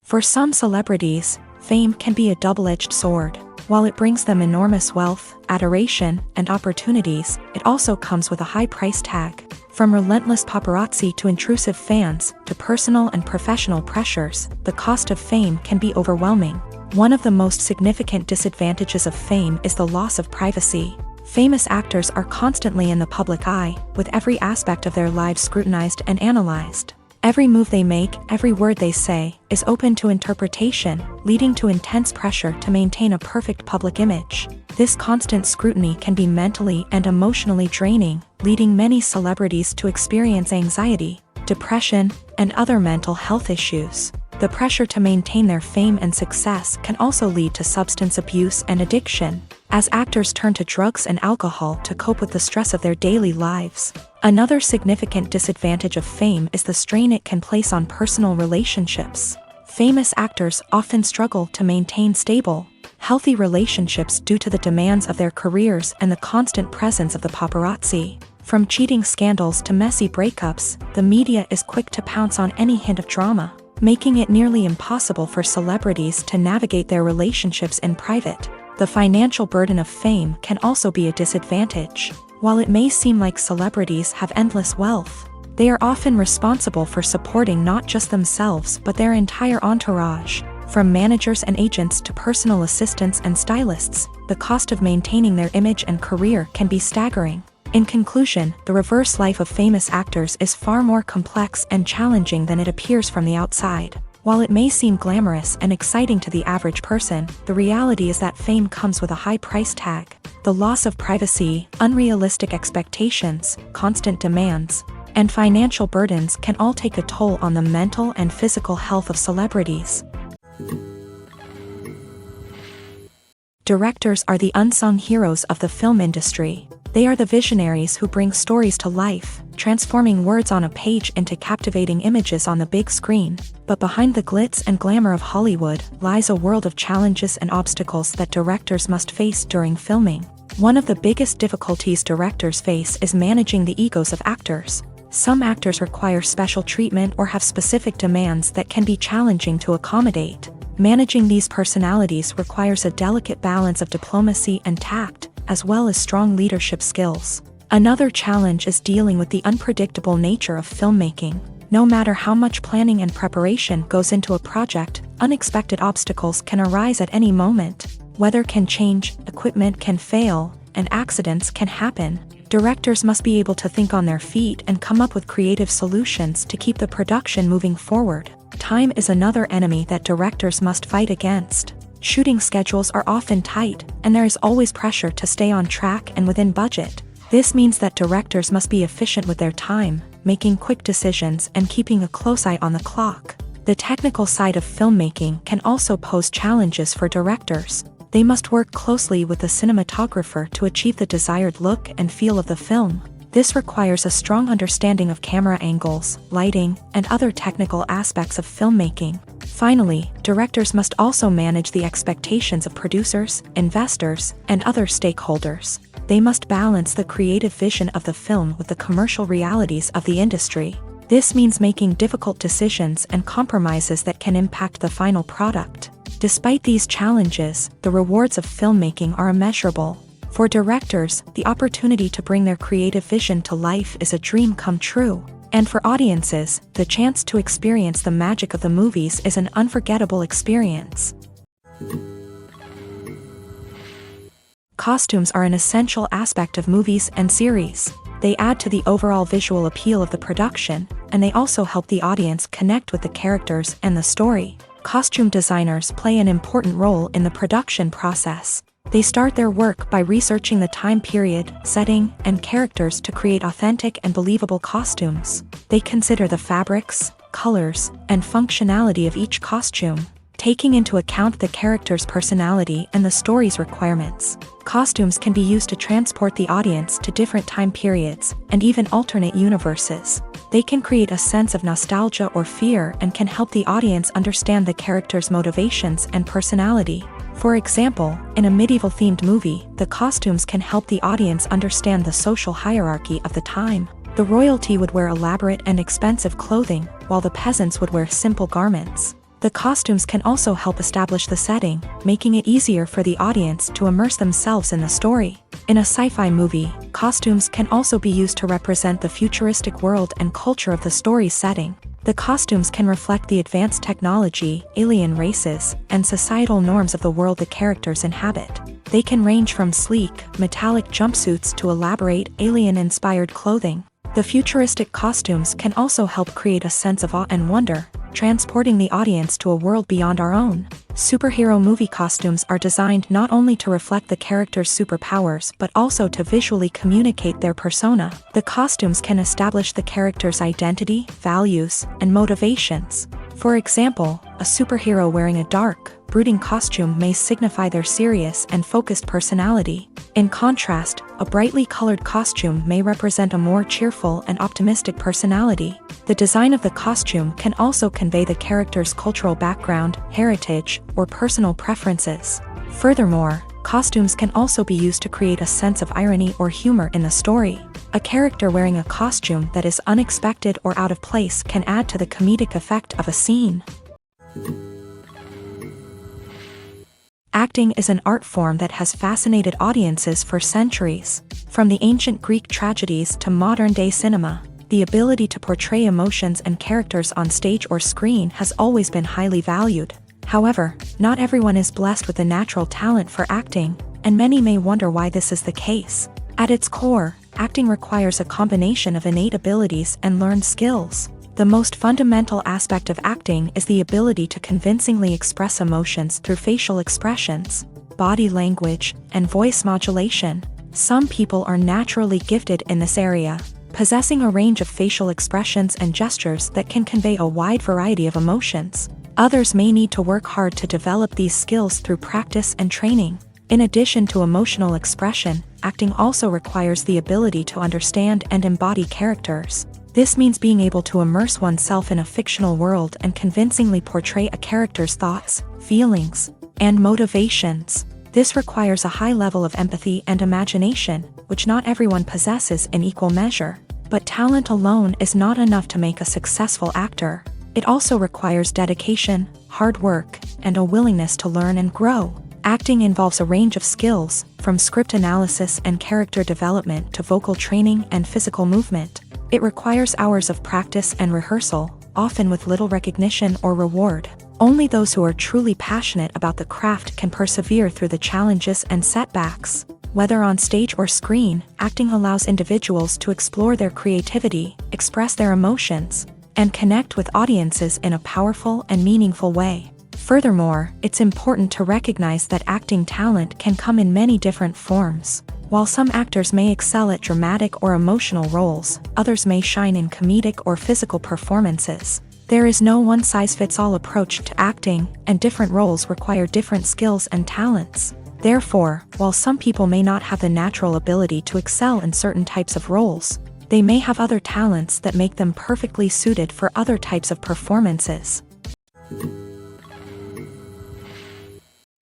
For some celebrities, fame can be a double-edged sword. While it brings them enormous wealth, adoration, and opportunities, it also comes with a high price tag. From relentless paparazzi to intrusive fans, to personal and professional pressures, the cost of fame can be overwhelming. One of the most significant disadvantages of fame is the loss of privacy. Famous actors are constantly in the public eye, with every aspect of their lives scrutinized and analyzed. Every move they make, every word they say, is open to interpretation, leading to intense pressure to maintain a perfect public image. This constant scrutiny can be mentally and emotionally draining, leading many celebrities to experience anxiety, depression, and other mental health issues. The pressure to maintain their fame and success can also lead to substance abuse and addiction, as actors turn to drugs and alcohol to cope with the stress of their daily lives. Another significant disadvantage of fame is the strain it can place on personal relationships. Famous actors often struggle to maintain stable, healthy relationships due to the demands of their careers and the constant presence of the paparazzi. From cheating scandals to messy breakups, the media is quick to pounce on any hint of drama, making it nearly impossible for celebrities to navigate their relationships in private. The financial burden of fame can also be a disadvantage. While it may seem like celebrities have endless wealth, they are often responsible for supporting not just themselves but their entire entourage. From managers and agents to personal assistants and stylists, the cost of maintaining their image and career can be staggering. In conclusion, the reverse life of famous actors is far more complex and challenging than it appears from the outside. While it may seem glamorous and exciting to the average person, the reality is that fame comes with a high price tag. The loss of privacy, unrealistic expectations, constant demands, and financial burdens can all take a toll on the mental and physical health of celebrities. Directors are the unsung heroes of the film industry. They are the visionaries who bring stories to life, transforming words on a page into captivating images on the big screen. But behind the glitz and glamour of Hollywood lies a world of challenges and obstacles that directors must face during filming. One of the biggest difficulties directors face is managing the egos of actors. Some actors require special treatment or have specific demands that can be challenging to accommodate. Managing these personalities requires a delicate balance of diplomacy and tact, as well as strong leadership skills. Another challenge is dealing with the unpredictable nature of filmmaking. No matter how much planning and preparation goes into a project, unexpected obstacles can arise at any moment. Weather can change, equipment can fail, and accidents can happen. Directors must be able to think on their feet and come up with creative solutions to keep the production moving forward. Time is another enemy that directors must fight against. Shooting schedules are often tight, and there is always pressure to stay on track and within budget. This means that directors must be efficient with their time, making quick decisions and keeping a close eye on the clock. The technical side of filmmaking can also pose challenges for directors. They must work closely with the cinematographer to achieve the desired look and feel of the film. This requires a strong understanding of camera angles, lighting, and other technical aspects of filmmaking. Finally, directors must also manage the expectations of producers, investors, and other stakeholders. They must balance the creative vision of the film with the commercial realities of the industry. This means making difficult decisions and compromises that can impact the final product. Despite these challenges, the rewards of filmmaking are immeasurable. For directors, the opportunity to bring their creative vision to life is a dream come true. And for audiences, the chance to experience the magic of the movies is an unforgettable experience. Costumes are an essential aspect of movies and series. They add to the overall visual appeal of the production, and they also help the audience connect with the characters and the story. Costume designers play an important role in the production process. They start their work by researching the time period, setting, and characters to create authentic and believable costumes. They consider the fabrics, colors, and functionality of each costume, taking into account the character's personality and the story's requirements. Costumes can be used to transport the audience to different time periods, and even alternate universes. They can create a sense of nostalgia or fear and can help the audience understand the character's motivations and personality. For example, in a medieval-themed movie, the costumes can help the audience understand the social hierarchy of the time. The royalty would wear elaborate and expensive clothing, while the peasants would wear simple garments. The costumes can also help establish the setting, making it easier for the audience to immerse themselves in the story. In a sci-fi movie, costumes can also be used to represent the futuristic world and culture of the story's setting. The costumes can reflect the advanced technology, alien races, and societal norms of the world the characters inhabit. They can range from sleek, metallic jumpsuits to elaborate, alien-inspired clothing. The futuristic costumes can also help create a sense of awe and wonder, transporting the audience to a world beyond our own. Superhero movie costumes are designed not only to reflect the character's superpowers but also to visually communicate their persona. The costumes can establish the character's identity, values, and motivations. For example, a superhero wearing a dark, brooding costume may signify their serious and focused personality. In contrast, a brightly colored costume may represent a more cheerful and optimistic personality. The design of the costume can also convey the character's cultural background, heritage, or personal preferences. Furthermore, costumes can also be used to create a sense of irony or humor in the story. A character wearing a costume that is unexpected or out of place can add to the comedic effect of a scene. Acting is an art form that has fascinated audiences for centuries. From the ancient Greek tragedies to modern-day cinema, the ability to portray emotions and characters on stage or screen has always been highly valued. However, not everyone is blessed with a natural talent for acting, and many may wonder why this is the case. At its core, acting requires a combination of innate abilities and learned skills. The most fundamental aspect of acting is the ability to convincingly express emotions through facial expressions, body language, and voice modulation. Some people are naturally gifted in this area, possessing a range of facial expressions and gestures that can convey a wide variety of emotions. Others may need to work hard to develop these skills through practice and training. In addition to emotional expression, acting also requires the ability to understand and embody characters. This means being able to immerse oneself in a fictional world and convincingly portray a character's thoughts, feelings, and motivations. This requires a high level of empathy and imagination, which not everyone possesses in equal measure. But talent alone is not enough to make a successful actor. It also requires dedication, hard work, and a willingness to learn and grow. Acting involves a range of skills, from script analysis and character development to vocal training and physical movement. It requires hours of practice and rehearsal, often with little recognition or reward. Only those who are truly passionate about the craft can persevere through the challenges and setbacks. Whether on stage or screen, acting allows individuals to explore their creativity, express their emotions, and connect with audiences in a powerful and meaningful way. Furthermore, it's important to recognize that acting talent can come in many different forms. While some actors may excel at dramatic or emotional roles, others may shine in comedic or physical performances. There is no one-size-fits-all approach to acting, and different roles require different skills and talents. Therefore, while some people may not have the natural ability to excel in certain types of roles, they may have other talents that make them perfectly suited for other types of performances.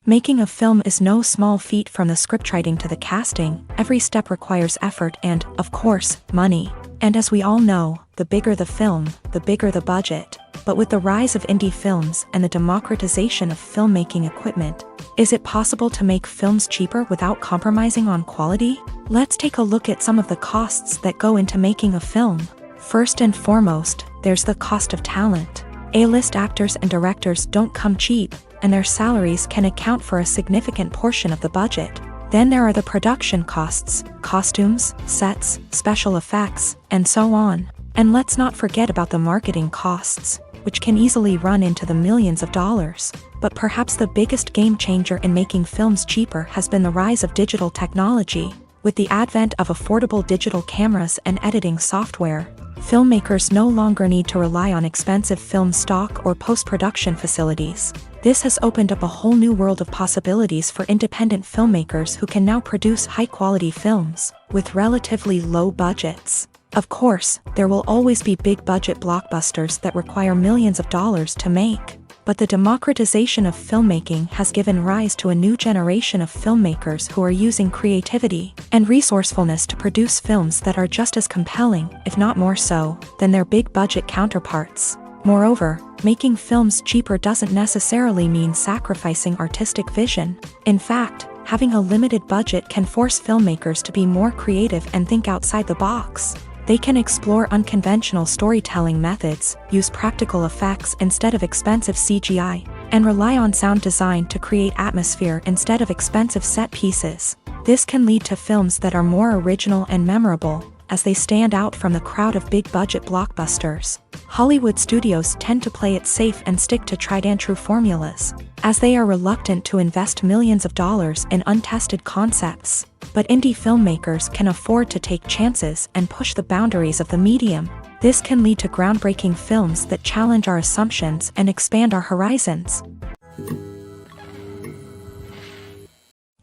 Making a film is no small feat. From the scriptwriting to the casting, every step requires effort and, of course, money. And as we all know, the bigger the film, the bigger the budget. But with the rise of indie films and the democratization of filmmaking equipment, is it possible to make films cheaper without compromising on quality? Let's take a look at some of the costs that go into making a film. First and foremost, there's the cost of talent. A-list actors and directors don't come cheap, and their salaries can account for a significant portion of the budget. Then there are the production costs, costumes, sets, special effects, and so on. And let's not forget about the marketing costs, which can easily run into the millions of dollars. But perhaps the biggest game changer in making films cheaper has been the rise of digital technology. With the advent of affordable digital cameras and editing software, filmmakers no longer need to rely on expensive film stock or post-production facilities. This has opened up a whole new world of possibilities for independent filmmakers who can now produce high-quality films with relatively low budgets. Of course, there will always be big-budget blockbusters that require millions of dollars to make. But the democratization of filmmaking has given rise to a new generation of filmmakers who are using creativity and resourcefulness to produce films that are just as compelling, if not more so, than their big-budget counterparts. Moreover, making films cheaper doesn't necessarily mean sacrificing artistic vision. In fact, having a limited budget can force filmmakers to be more creative and think outside the box. They can explore unconventional storytelling methods, use practical effects instead of expensive CGI, and rely on sound design to create atmosphere instead of expensive set pieces. This can lead to films that are more original and memorable, as they stand out from the crowd of big-budget blockbusters. Hollywood studios tend to play it safe and stick to tried-and-true formulas, as they are reluctant to invest millions of dollars in untested concepts. But indie filmmakers can afford to take chances and push the boundaries of the medium. This can lead to groundbreaking films that challenge our assumptions and expand our horizons.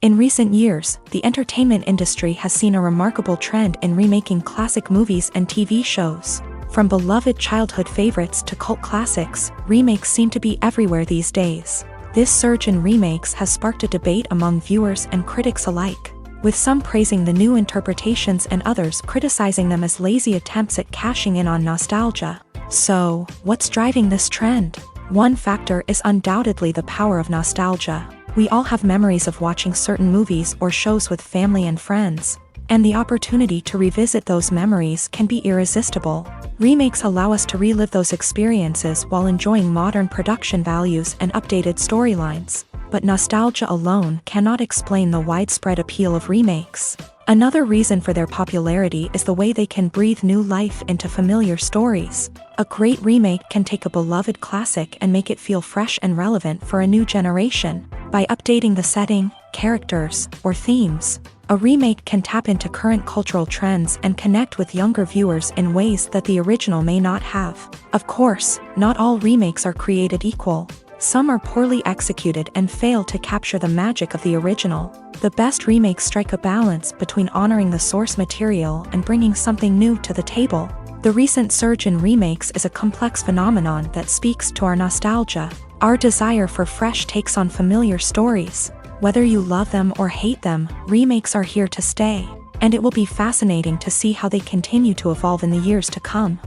In recent years, the entertainment industry has seen a remarkable trend in remaking classic movies and TV shows. From beloved childhood favorites to cult classics, remakes seem to be everywhere these days. This surge in remakes has sparked a debate among viewers and critics alike, with some praising the new interpretations and others criticizing them as lazy attempts at cashing in on nostalgia. So, what's driving this trend? One factor is undoubtedly the power of nostalgia. We all have memories of watching certain movies or shows with family and friends, and the opportunity to revisit those memories can be irresistible. Remakes allow us to relive those experiences while enjoying modern production values and updated storylines. But nostalgia alone cannot explain the widespread appeal of remakes. Another reason for their popularity is the way they can breathe new life into familiar stories. A great remake can take a beloved classic and make it feel fresh and relevant for a new generation. By updating the setting, characters, or themes, a remake can tap into current cultural trends and connect with younger viewers in ways that the original may not have. Of course, not all remakes are created equal. Some are poorly executed and fail to capture the magic of the original. The best remakes strike a balance between honoring the source material and bringing something new to the table. The recent surge in remakes is a complex phenomenon that speaks to our nostalgia, our desire for fresh takes on familiar stories. Whether you love them or hate them, remakes are here to stay, and it will be fascinating to see how they continue to evolve in the years to come.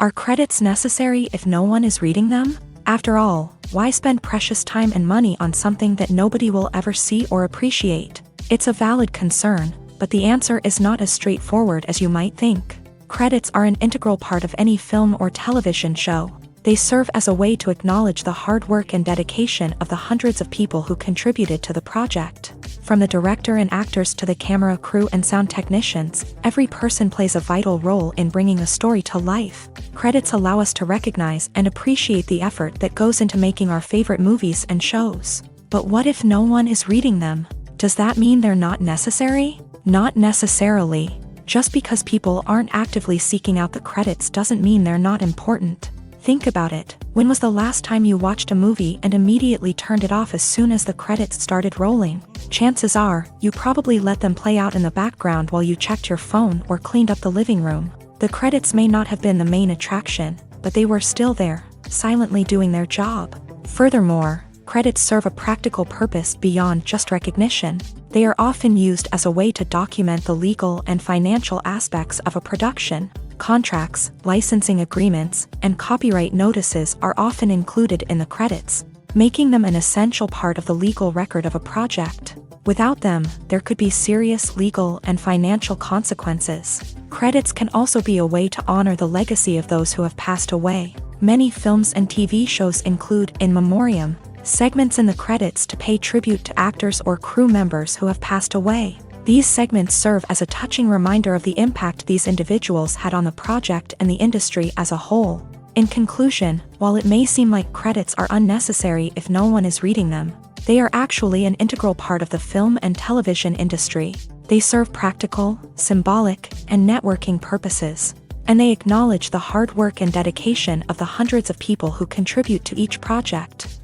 Are credits necessary if no one is reading them? After all, why spend precious time and money on something that nobody will ever see or appreciate? It's a valid concern, but the answer is not as straightforward as you might think. Credits are an integral part of any film or television show. They serve as a way to acknowledge the hard work and dedication of the hundreds of people who contributed to the project. From the director and actors to the camera crew and sound technicians, every person plays a vital role in bringing a story to life. Credits allow us to recognize and appreciate the effort that goes into making our favorite movies and shows. But what if no one is reading them? Does that mean they're not necessary? Not necessarily. Just because people aren't actively seeking out the credits doesn't mean they're not important. Think about it. When was the last time you watched a movie and immediately turned it off as soon as the credits started rolling? Chances are, you probably let them play out in the background while you checked your phone or cleaned up the living room. The credits may not have been the main attraction, but they were still there, silently doing their job. Furthermore, credits serve a practical purpose beyond just recognition. They are often used as a way to document the legal and financial aspects of a production. Contracts, licensing agreements, and copyright notices are often included in the credits, making them an essential part of the legal record of a project. Without them, there could be serious legal and financial consequences. Credits can also be a way to honor the legacy of those who have passed away. Many films and TV shows include in memoriam segments in the credits to pay tribute to actors or crew members who have passed away. These segments serve as a touching reminder of the impact these individuals had on the project and the industry as a whole. In conclusion, while it may seem like credits are unnecessary if no one is reading them, they are actually an integral part of the film and television industry. They serve practical, symbolic, and networking purposes, and they acknowledge the hard work and dedication of the hundreds of people who contribute to each project.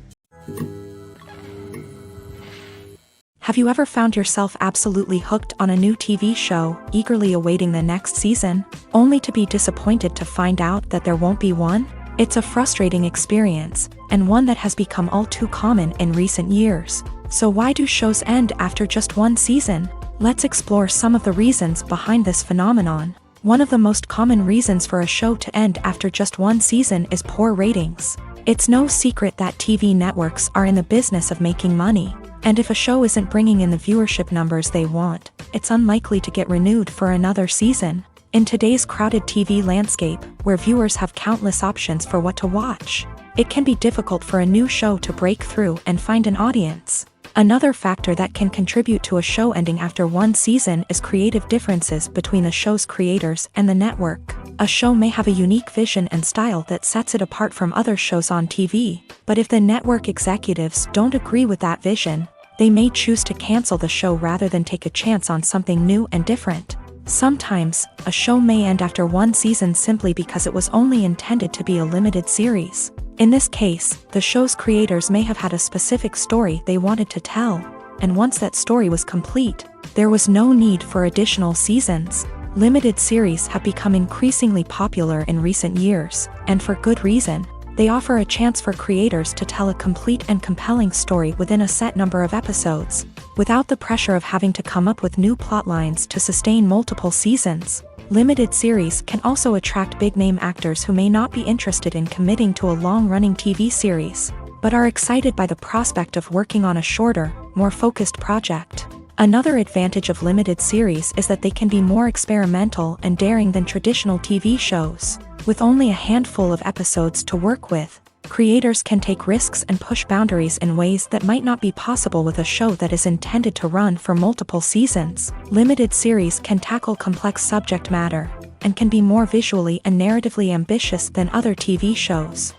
Have you ever found yourself absolutely hooked on a new TV show, eagerly awaiting the next season, only to be disappointed to find out that there won't be one? It's a frustrating experience, and one that has become all too common in recent years. So why do shows end after just one season? Let's explore some of the reasons behind this phenomenon. One of the most common reasons for a show to end after just one season is poor ratings. It's no secret that TV networks are in the business of making money. And if a show isn't bringing in the viewership numbers they want, it's unlikely to get renewed for another season. In today's crowded TV landscape, where viewers have countless options for what to watch, it can be difficult for a new show to break through and find an audience. Another factor that can contribute to a show ending after one season is creative differences between the show's creators and the network. A show may have a unique vision and style that sets it apart from other shows on TV, but if the network executives don't agree with that vision, they may choose to cancel the show rather than take a chance on something new and different. Sometimes, a show may end after one season simply because it was only intended to be a limited series. In this case, the show's creators may have had a specific story they wanted to tell, and once that story was complete, there was no need for additional seasons. Limited series have become increasingly popular in recent years, and for good reason. They offer a chance for creators to tell a complete and compelling story within a set number of episodes, without the pressure of having to come up with new plotlines to sustain multiple seasons. Limited series can also attract big-name actors who may not be interested in committing to a long-running TV series, but are excited by the prospect of working on a shorter, more focused project. Another advantage of limited series is that they can be more experimental and daring than traditional TV shows. With only a handful of episodes to work with, creators can take risks and push boundaries in ways that might not be possible with a show that is intended to run for multiple seasons. Limited series can tackle complex subject matter, and can be more visually and narratively ambitious than other TV shows.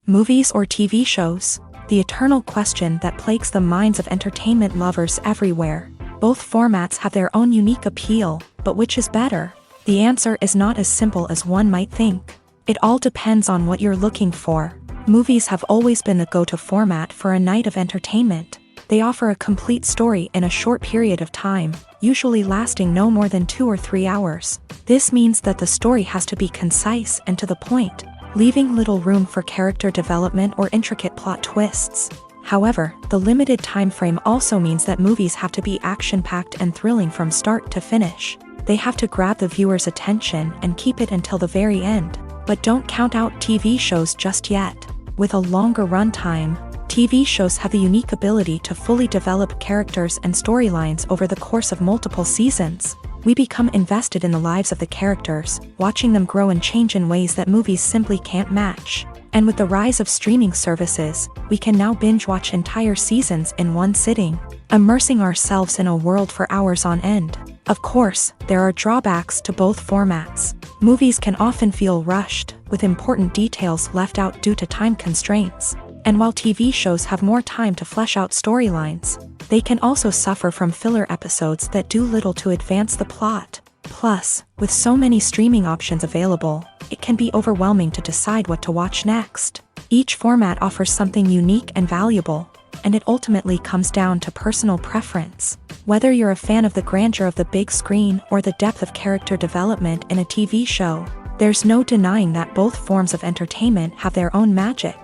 Movies or TV shows? The eternal question that plagues the minds of entertainment lovers everywhere. Both formats have their own unique appeal, but which is better? The answer is not as simple as one might think. It all depends on what you're looking for. Movies have always been the go-to format for a night of entertainment. They offer a complete story in a short period of time, usually lasting no more than 2 or 3 hours. This means that the story has to be concise and to the point, leaving little room for character development or intricate plot twists. However, the limited time frame also means that movies have to be action-packed and thrilling from start to finish. They have to grab the viewer's attention and keep it until the very end. But don't count out TV shows just yet. With a longer runtime, TV shows have the unique ability to fully develop characters and storylines over the course of multiple seasons. We become invested in the lives of the characters, watching them grow and change in ways that movies simply can't match. And with the rise of streaming services, we can now binge-watch entire seasons in one sitting, immersing ourselves in a world for hours on end. Of course, there are drawbacks to both formats. Movies can often feel rushed, with important details left out due to time constraints. And while TV shows have more time to flesh out storylines, they can also suffer from filler episodes that do little to advance the plot. Plus, with so many streaming options available, it can be overwhelming to decide what to watch next. Each format offers something unique and valuable, and it ultimately comes down to personal preference. Whether you're a fan of the grandeur of the big screen or the depth of character development in a TV show, there's no denying that both forms of entertainment have their own magic.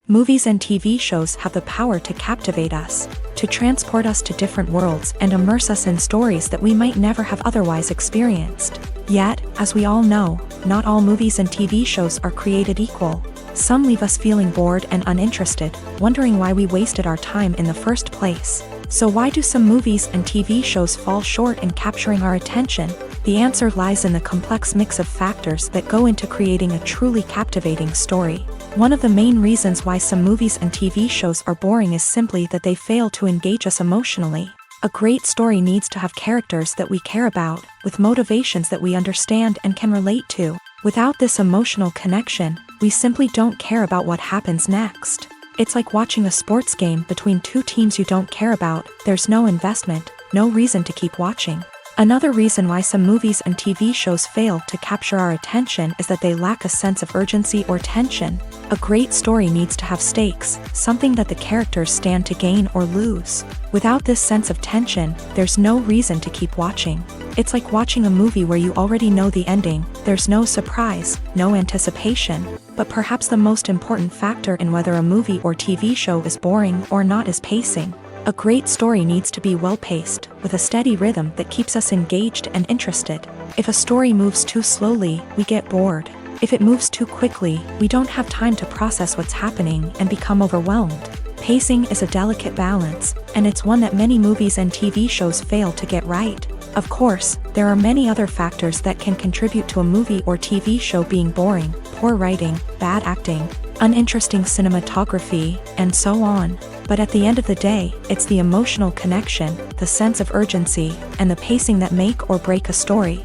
Movies and TV shows have the power to captivate us, to transport us to different worlds and immerse us in stories that we might never have otherwise experienced. Yet, as we all know, not all movies and TV shows are created equal. Some leave us feeling bored and uninterested, wondering why we wasted our time in the first place. So why do some movies and TV shows fall short in capturing our attention? The answer lies in the complex mix of factors that go into creating a truly captivating story. One of the main reasons why some movies and TV shows are boring is simply that they fail to engage us emotionally. A great story needs to have characters that we care about, with motivations that we understand and can relate to. Without this emotional connection, we simply don't care about what happens next. It's like watching a sports game between two teams you don't care about. There's no investment, no reason to keep watching. Another reason why some movies and TV shows fail to capture our attention is that they lack a sense of urgency or tension. A great story needs to have stakes, something that the characters stand to gain or lose. Without this sense of tension, there's no reason to keep watching. It's like watching a movie where you already know the ending. There's no surprise, no anticipation. But perhaps the most important factor in whether a movie or TV show is boring or not is pacing. A great story needs to be well-paced, with a steady rhythm that keeps us engaged and interested. If a story moves too slowly, we get bored. If it moves too quickly, we don't have time to process what's happening and become overwhelmed. Pacing is a delicate balance, and it's one that many movies and TV shows fail to get right. Of course, there are many other factors that can contribute to a movie or TV show being boring: poor writing, bad acting, uninteresting cinematography, and so on. But at the end of the day, it's the emotional connection, the sense of urgency, and the pacing that make or break a story.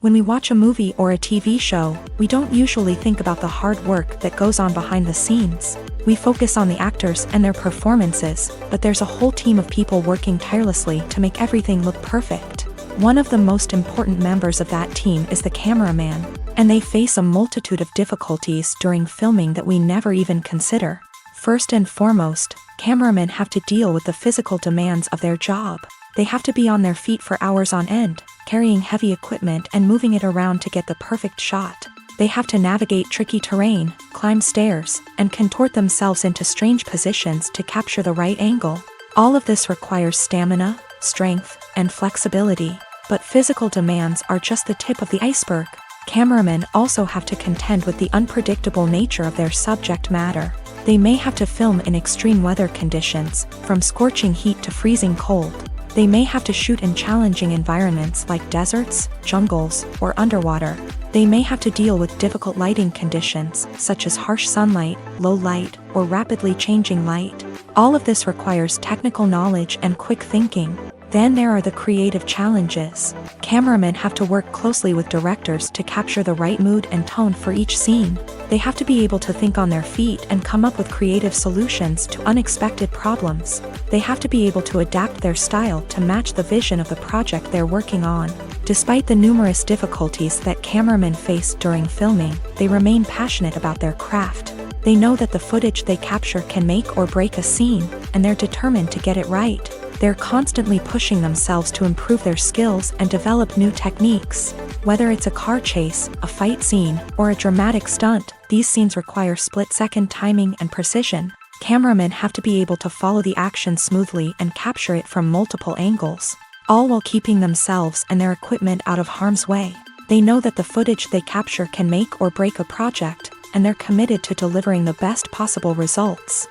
When we watch a movie or a TV show, we don't usually think about the hard work that goes on behind the scenes. We focus on the actors and their performances, but there's a whole team of people working tirelessly to make everything look perfect. One of the most important members of that team is the cameraman, and they face a multitude of difficulties during filming that we never even consider. First and foremost, cameramen have to deal with the physical demands of their job. They have to be on their feet for hours on end, carrying heavy equipment and moving it around to get the perfect shot. They have to navigate tricky terrain, climb stairs, and contort themselves into strange positions to capture the right angle. All of this requires stamina, strength, and flexibility. But physical demands are just the tip of the iceberg. Cameramen also have to contend with the unpredictable nature of their subject matter. They may have to film in extreme weather conditions, from scorching heat to freezing cold. They may have to shoot in challenging environments like deserts, jungles, or underwater. They may have to deal with difficult lighting conditions, such as harsh sunlight, low light, or rapidly changing light. All of this requires technical knowledge and quick thinking. Then there are the creative challenges. Cameramen have to work closely with directors to capture the right mood and tone for each scene. They have to be able to think on their feet and come up with creative solutions to unexpected problems. They have to be able to adapt their style to match the vision of the project they're working on. Despite the numerous difficulties that cameramen face during filming, they remain passionate about their craft. They know that the footage they capture can make or break a scene, and they're determined to get it right. They're constantly pushing themselves to improve their skills and develop new techniques. Whether it's a car chase, a fight scene, or a dramatic stunt, these scenes require split-second timing and precision. Cameramen have to be able to follow the action smoothly and capture it from multiple angles, all while keeping themselves and their equipment out of harm's way. They know that the footage they capture can make or break a project, and they're committed to delivering the best possible results.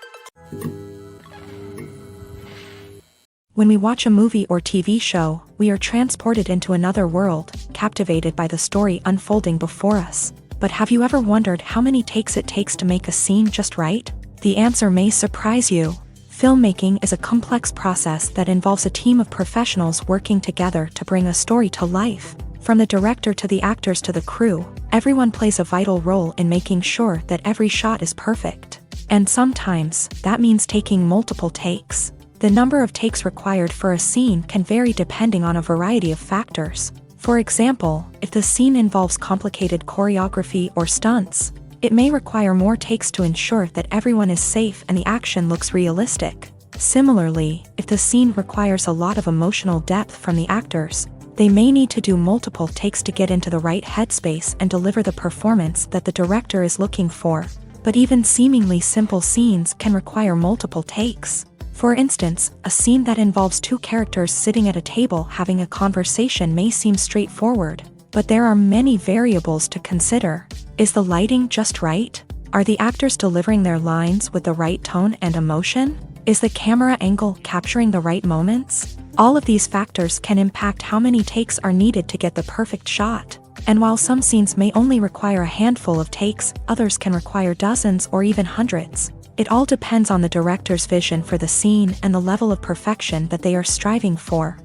When we watch a movie or TV show, we are transported into another world, captivated by the story unfolding before us. But have you ever wondered how many takes it takes to make a scene just right? The answer may surprise you. Filmmaking is a complex process that involves a team of professionals working together to bring a story to life. From the director to the actors to the crew, everyone plays a vital role in making sure that every shot is perfect. And sometimes, that means taking multiple takes. The number of takes required for a scene can vary depending on a variety of factors. For example, if the scene involves complicated choreography or stunts, it may require more takes to ensure that everyone is safe and the action looks realistic. Similarly, if the scene requires a lot of emotional depth from the actors, they may need to do multiple takes to get into the right headspace and deliver the performance that the director is looking for. But even seemingly simple scenes can require multiple takes. For instance, a scene that involves two characters sitting at a table having a conversation may seem straightforward, but there are many variables to consider. Is the lighting just right? Are the actors delivering their lines with the right tone and emotion? Is the camera angle capturing the right moments? All of these factors can impact how many takes are needed to get the perfect shot. And while some scenes may only require a handful of takes, others can require dozens or even hundreds. It all depends on the director's vision for the scene and the level of perfection that they are striving for.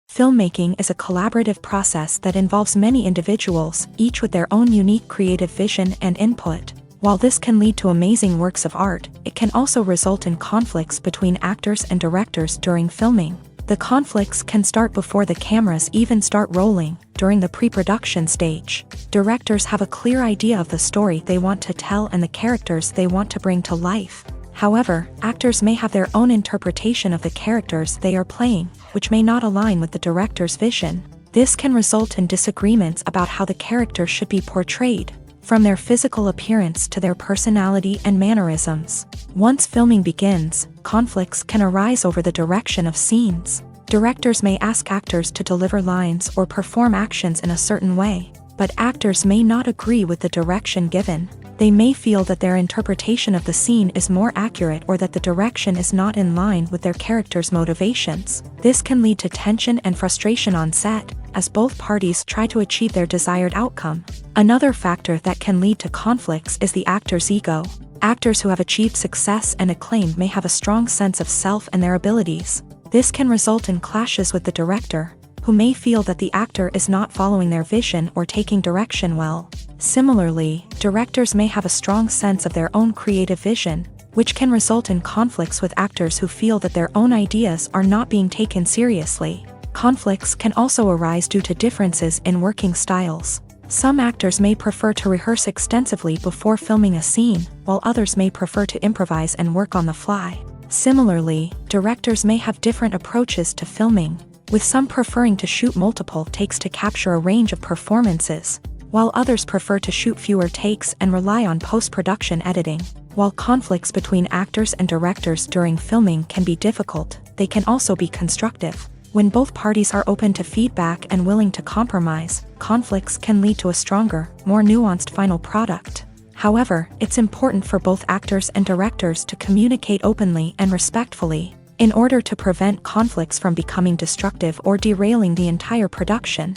Filmmaking is a collaborative process that involves many individuals, each with their own unique creative vision and input. While this can lead to amazing works of art, it can also result in conflicts between actors and directors during filming. The conflicts can start before the cameras even start rolling, during the pre-production stage. Directors have a clear idea of the story they want to tell and the characters they want to bring to life. However, actors may have their own interpretation of the characters they are playing, which may not align with the director's vision. This can result in disagreements about how the character should be portrayed, from their physical appearance to their personality and mannerisms. Once filming begins, conflicts can arise over the direction of scenes. Directors may ask actors to deliver lines or perform actions in a certain way, but actors may not agree with the direction given. They may feel that their interpretation of the scene is more accurate or that the direction is not in line with their character's motivations. This can lead to tension and frustration on set, as both parties try to achieve their desired outcome. Another factor that can lead to conflicts is the actor's ego. Actors who have achieved success and acclaim may have a strong sense of self and their abilities. This can result in clashes with the director, who may feel that the actor is not following their vision or taking direction well. Similarly, directors may have a strong sense of their own creative vision, which can result in conflicts with actors who feel that their own ideas are not being taken seriously. Conflicts can also arise due to differences in working styles. Some actors may prefer to rehearse extensively before filming a scene, while others may prefer to improvise and work on the fly. Similarly, directors may have different approaches to filming, with some preferring to shoot multiple takes to capture a range of performances, while others prefer to shoot fewer takes and rely on post-production editing. While conflicts between actors and directors during filming can be difficult, they can also be constructive. When both parties are open to feedback and willing to compromise, conflicts can lead to a stronger, more nuanced final product. However, it's important for both actors and directors to communicate openly and respectfully, in order to prevent conflicts from becoming destructive or derailing the entire production.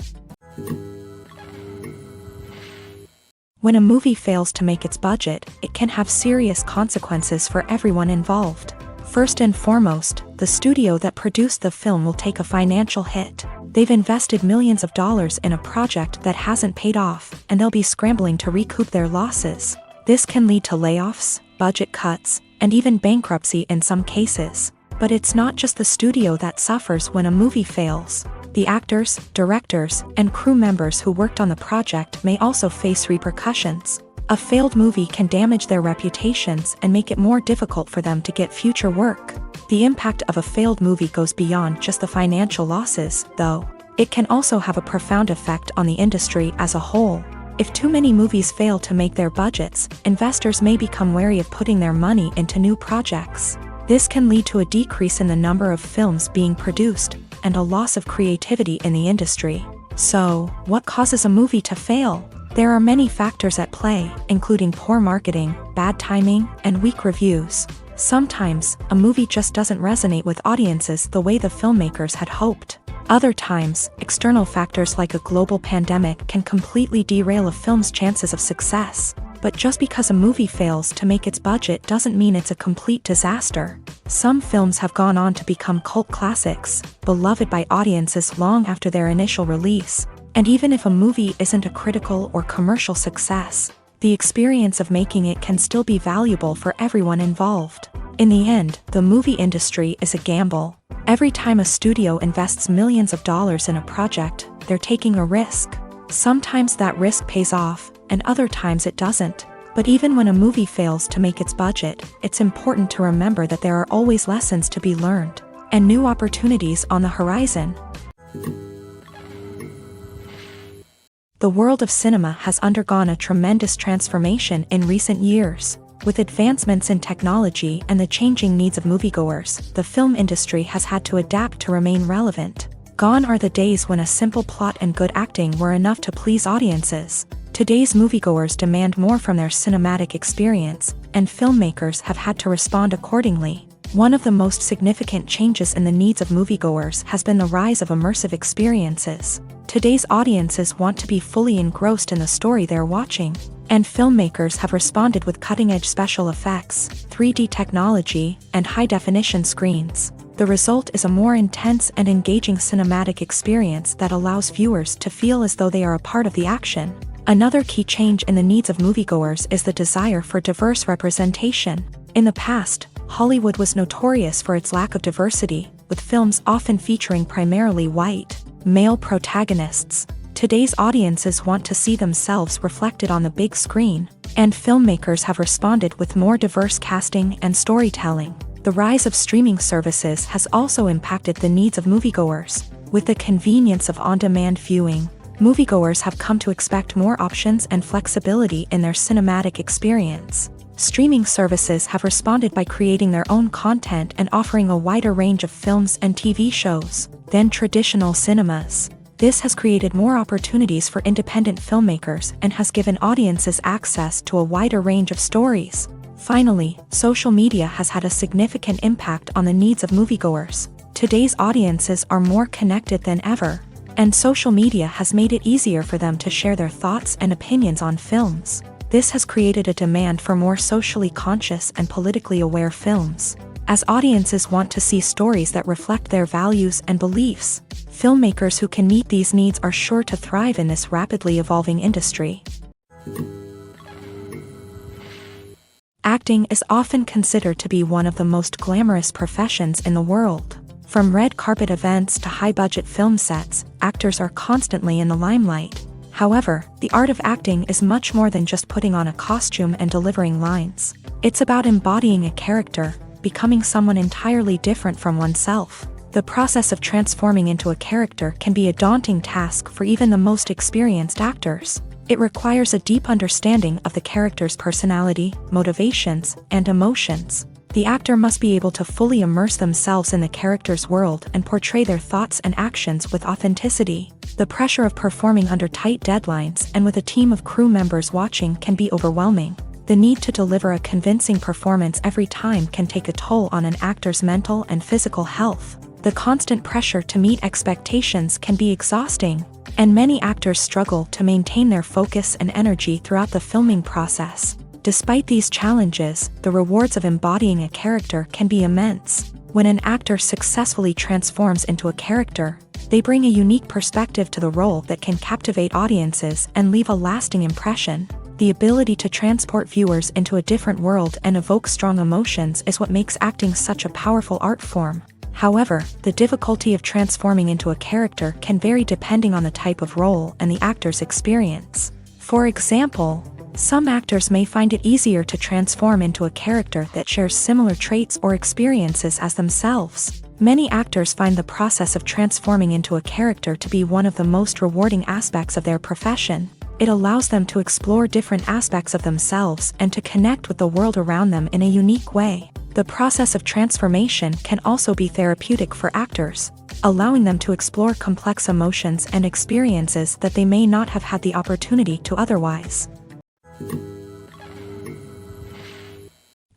When a movie fails to make its budget, it can have serious consequences for everyone involved. First and foremost, the studio that produced the film will take a financial hit. They've invested millions of dollars in a project that hasn't paid off, and they'll be scrambling to recoup their losses. This can lead to layoffs, budget cuts, and even bankruptcy in some cases. But it's not just the studio that suffers when a movie fails. The actors, directors, and crew members who worked on the project may also face repercussions. A failed movie can damage their reputations and make it more difficult for them to get future work. The impact of a failed movie goes beyond just the financial losses, though. It can also have a profound effect on the industry as a whole. If too many movies fail to make their budgets, investors may become wary of putting their money into new projects. This can lead to a decrease in the number of films being produced, and a loss of creativity in the industry. So, what causes a movie to fail? There are many factors at play, including poor marketing, bad timing, and weak reviews. Sometimes, a movie just doesn't resonate with audiences the way the filmmakers had hoped. Other times, external factors like a global pandemic can completely derail a film's chances of success. But just because a movie fails to make its budget doesn't mean it's a complete disaster. Some films have gone on to become cult classics, beloved by audiences long after their initial release. And even if a movie isn't a critical or commercial success, the experience of making it can still be valuable for everyone involved. In the end, the movie industry is a gamble. Every time a studio invests millions of dollars in a project, they're taking a risk. Sometimes that risk pays off, and other times it doesn't. But even when a movie fails to make its budget, it's important to remember that there are always lessons to be learned, and new opportunities on the horizon. The world of cinema has undergone a tremendous transformation in recent years. With advancements in technology and the changing needs of moviegoers, the film industry has had to adapt to remain relevant. Gone are the days when a simple plot and good acting were enough to please audiences. Today's moviegoers demand more from their cinematic experience, and filmmakers have had to respond accordingly. One of the most significant changes in the needs of moviegoers has been the rise of immersive experiences. Today's audiences want to be fully engrossed in the story they're watching, and filmmakers have responded with cutting-edge special effects, 3D technology, and high-definition screens. The result is a more intense and engaging cinematic experience that allows viewers to feel as though they are a part of the action. Another key change in the needs of moviegoers is the desire for diverse representation. In the past, Hollywood was notorious for its lack of diversity, with films often featuring primarily white, male protagonists. Today's audiences want to see themselves reflected on the big screen, and filmmakers have responded with more diverse casting and storytelling. The rise of streaming services has also impacted the needs of moviegoers. With the convenience of on-demand viewing, moviegoers have come to expect more options and flexibility in their cinematic experience. Streaming services have responded by creating their own content and offering a wider range of films and TV shows than traditional cinemas. This has created more opportunities for independent filmmakers and has given audiences access to a wider range of stories. Finally, social media has had a significant impact on the needs of moviegoers. Today's audiences are more connected than ever, and social media has made it easier for them to share their thoughts and opinions on films. This has created a demand for more socially conscious and politically aware films. As audiences want to see stories that reflect their values and beliefs, filmmakers who can meet these needs are sure to thrive in this rapidly evolving industry. Acting is often considered to be one of the most glamorous professions in the world. From red carpet events to high-budget film sets, actors are constantly in the limelight. However, the art of acting is much more than just putting on a costume and delivering lines. It's about embodying a character, becoming someone entirely different from oneself. The process of transforming into a character can be a daunting task for even the most experienced actors. It requires a deep understanding of the character's personality, motivations, and emotions. The actor must be able to fully immerse themselves in the character's world and portray their thoughts and actions with authenticity. The pressure of performing under tight deadlines and with a team of crew members watching can be overwhelming. The need to deliver a convincing performance every time can take a toll on an actor's mental and physical health. The constant pressure to meet expectations can be exhausting, and many actors struggle to maintain their focus and energy throughout the filming process. Despite these challenges, the rewards of embodying a character can be immense. When an actor successfully transforms into a character, they bring a unique perspective to the role that can captivate audiences and leave a lasting impression. The ability to transport viewers into a different world and evoke strong emotions is what makes acting such a powerful art form. However, the difficulty of transforming into a character can vary depending on the type of role and the actor's experience. For example, some actors may find it easier to transform into a character that shares similar traits or experiences as themselves. Many actors find the process of transforming into a character to be one of the most rewarding aspects of their profession. It allows them to explore different aspects of themselves and to connect with the world around them in a unique way. The process of transformation can also be therapeutic for actors, allowing them to explore complex emotions and experiences that they may not have had the opportunity to otherwise.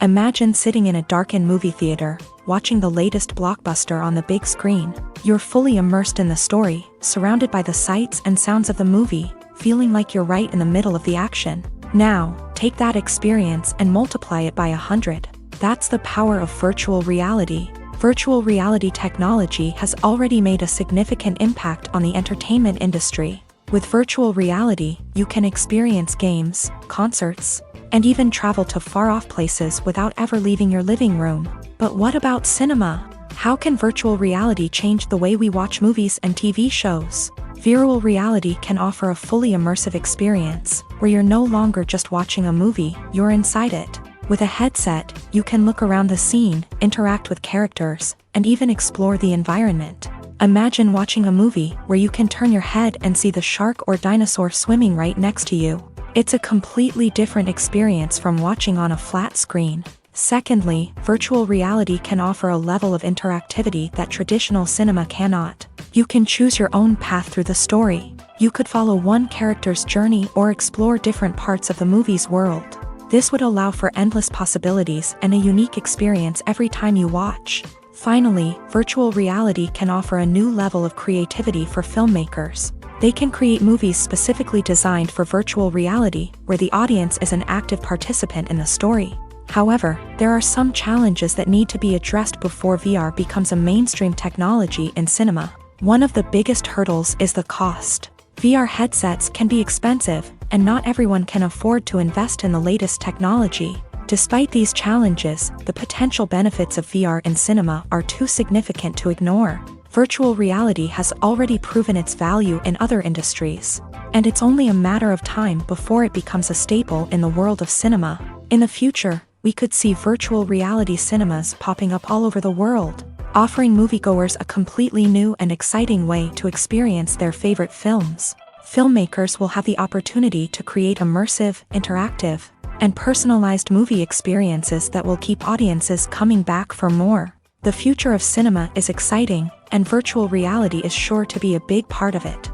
Imagine sitting in a darkened movie theater, watching the latest blockbuster on the big screen. You're fully immersed in the story, surrounded by the sights and sounds of the movie, feeling like you're right in the middle of the action. Now, take that experience and multiply it by 100. That's the power of virtual reality. Virtual reality technology has already made a significant impact on the entertainment industry. With virtual reality, you can experience games, concerts, and even travel to far-off places without ever leaving your living room. But what about cinema? How can virtual reality change the way we watch movies and TV shows? Virtual reality can offer a fully immersive experience, where you're no longer just watching a movie, you're inside it. With a headset, you can look around the scene, interact with characters, and even explore the environment. Imagine watching a movie where you can turn your head and see the shark or dinosaur swimming right next to you. It's a completely different experience from watching on a flat screen. Secondly, virtual reality can offer a level of interactivity that traditional cinema cannot. You can choose your own path through the story. You could follow one character's journey or explore different parts of the movie's world. This would allow for endless possibilities and a unique experience every time you watch. Finally, virtual reality can offer a new level of creativity for filmmakers. They can create movies specifically designed for virtual reality, where the audience is an active participant in the story. However, there are some challenges that need to be addressed before VR becomes a mainstream technology in cinema. One of the biggest hurdles is the cost. VR headsets can be expensive, and not everyone can afford to invest in the latest technology. Despite these challenges, the potential benefits of VR in cinema are too significant to ignore. Virtual reality has already proven its value in other industries, and it's only a matter of time before it becomes a staple in the world of cinema. In the future, we could see virtual reality cinemas popping up all over the world, offering moviegoers a completely new and exciting way to experience their favorite films. Filmmakers will have the opportunity to create immersive, interactive, and personalized movie experiences that will keep audiences coming back for more. The future of cinema is exciting, and virtual reality is sure to be a big part of it.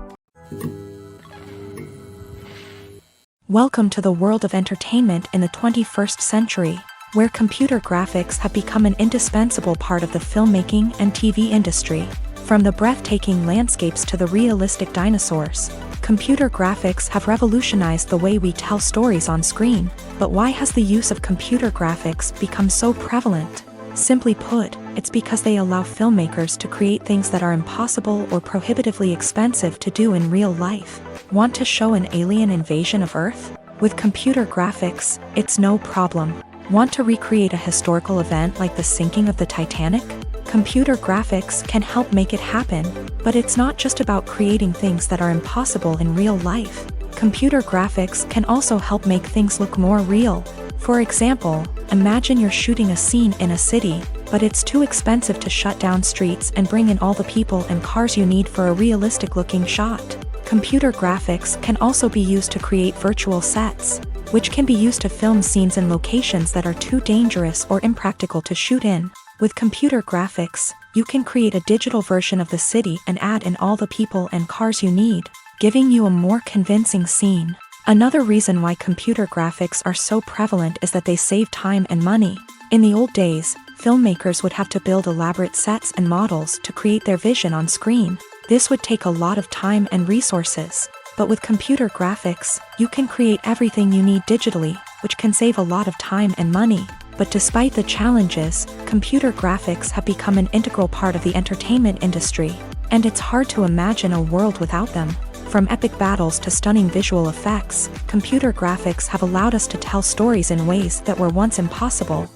Welcome to the world of entertainment in the 21st century, where computer graphics have become an indispensable part of the filmmaking and TV industry. From the breathtaking landscapes to the realistic dinosaurs, computer graphics have revolutionized the way we tell stories on screen. But why has the use of computer graphics become so prevalent? Simply put, it's because they allow filmmakers to create things that are impossible or prohibitively expensive to do in real life. Want to show an alien invasion of Earth? With computer graphics, it's no problem. Want to recreate a historical event like the sinking of the Titanic? Computer graphics can help make it happen, but it's not just about creating things that are impossible in real life. Computer graphics can also help make things look more real. For example, imagine you're shooting a scene in a city, but it's too expensive to shut down streets and bring in all the people and cars you need for a realistic-looking shot. Computer graphics can also be used to create virtual sets, which can be used to film scenes in locations that are too dangerous or impractical to shoot in. With computer graphics, you can create a digital version of the city and add in all the people and cars you need, giving you a more convincing scene. Another reason why computer graphics are so prevalent is that they save time and money. In the old days, filmmakers would have to build elaborate sets and models to create their vision on screen. This would take a lot of time and resources. But with computer graphics, you can create everything you need digitally, which can save a lot of time and money. But despite the challenges, computer graphics have become an integral part of the entertainment industry, and it's hard to imagine a world without them. From epic battles to stunning visual effects, computer graphics have allowed us to tell stories in ways that were once impossible.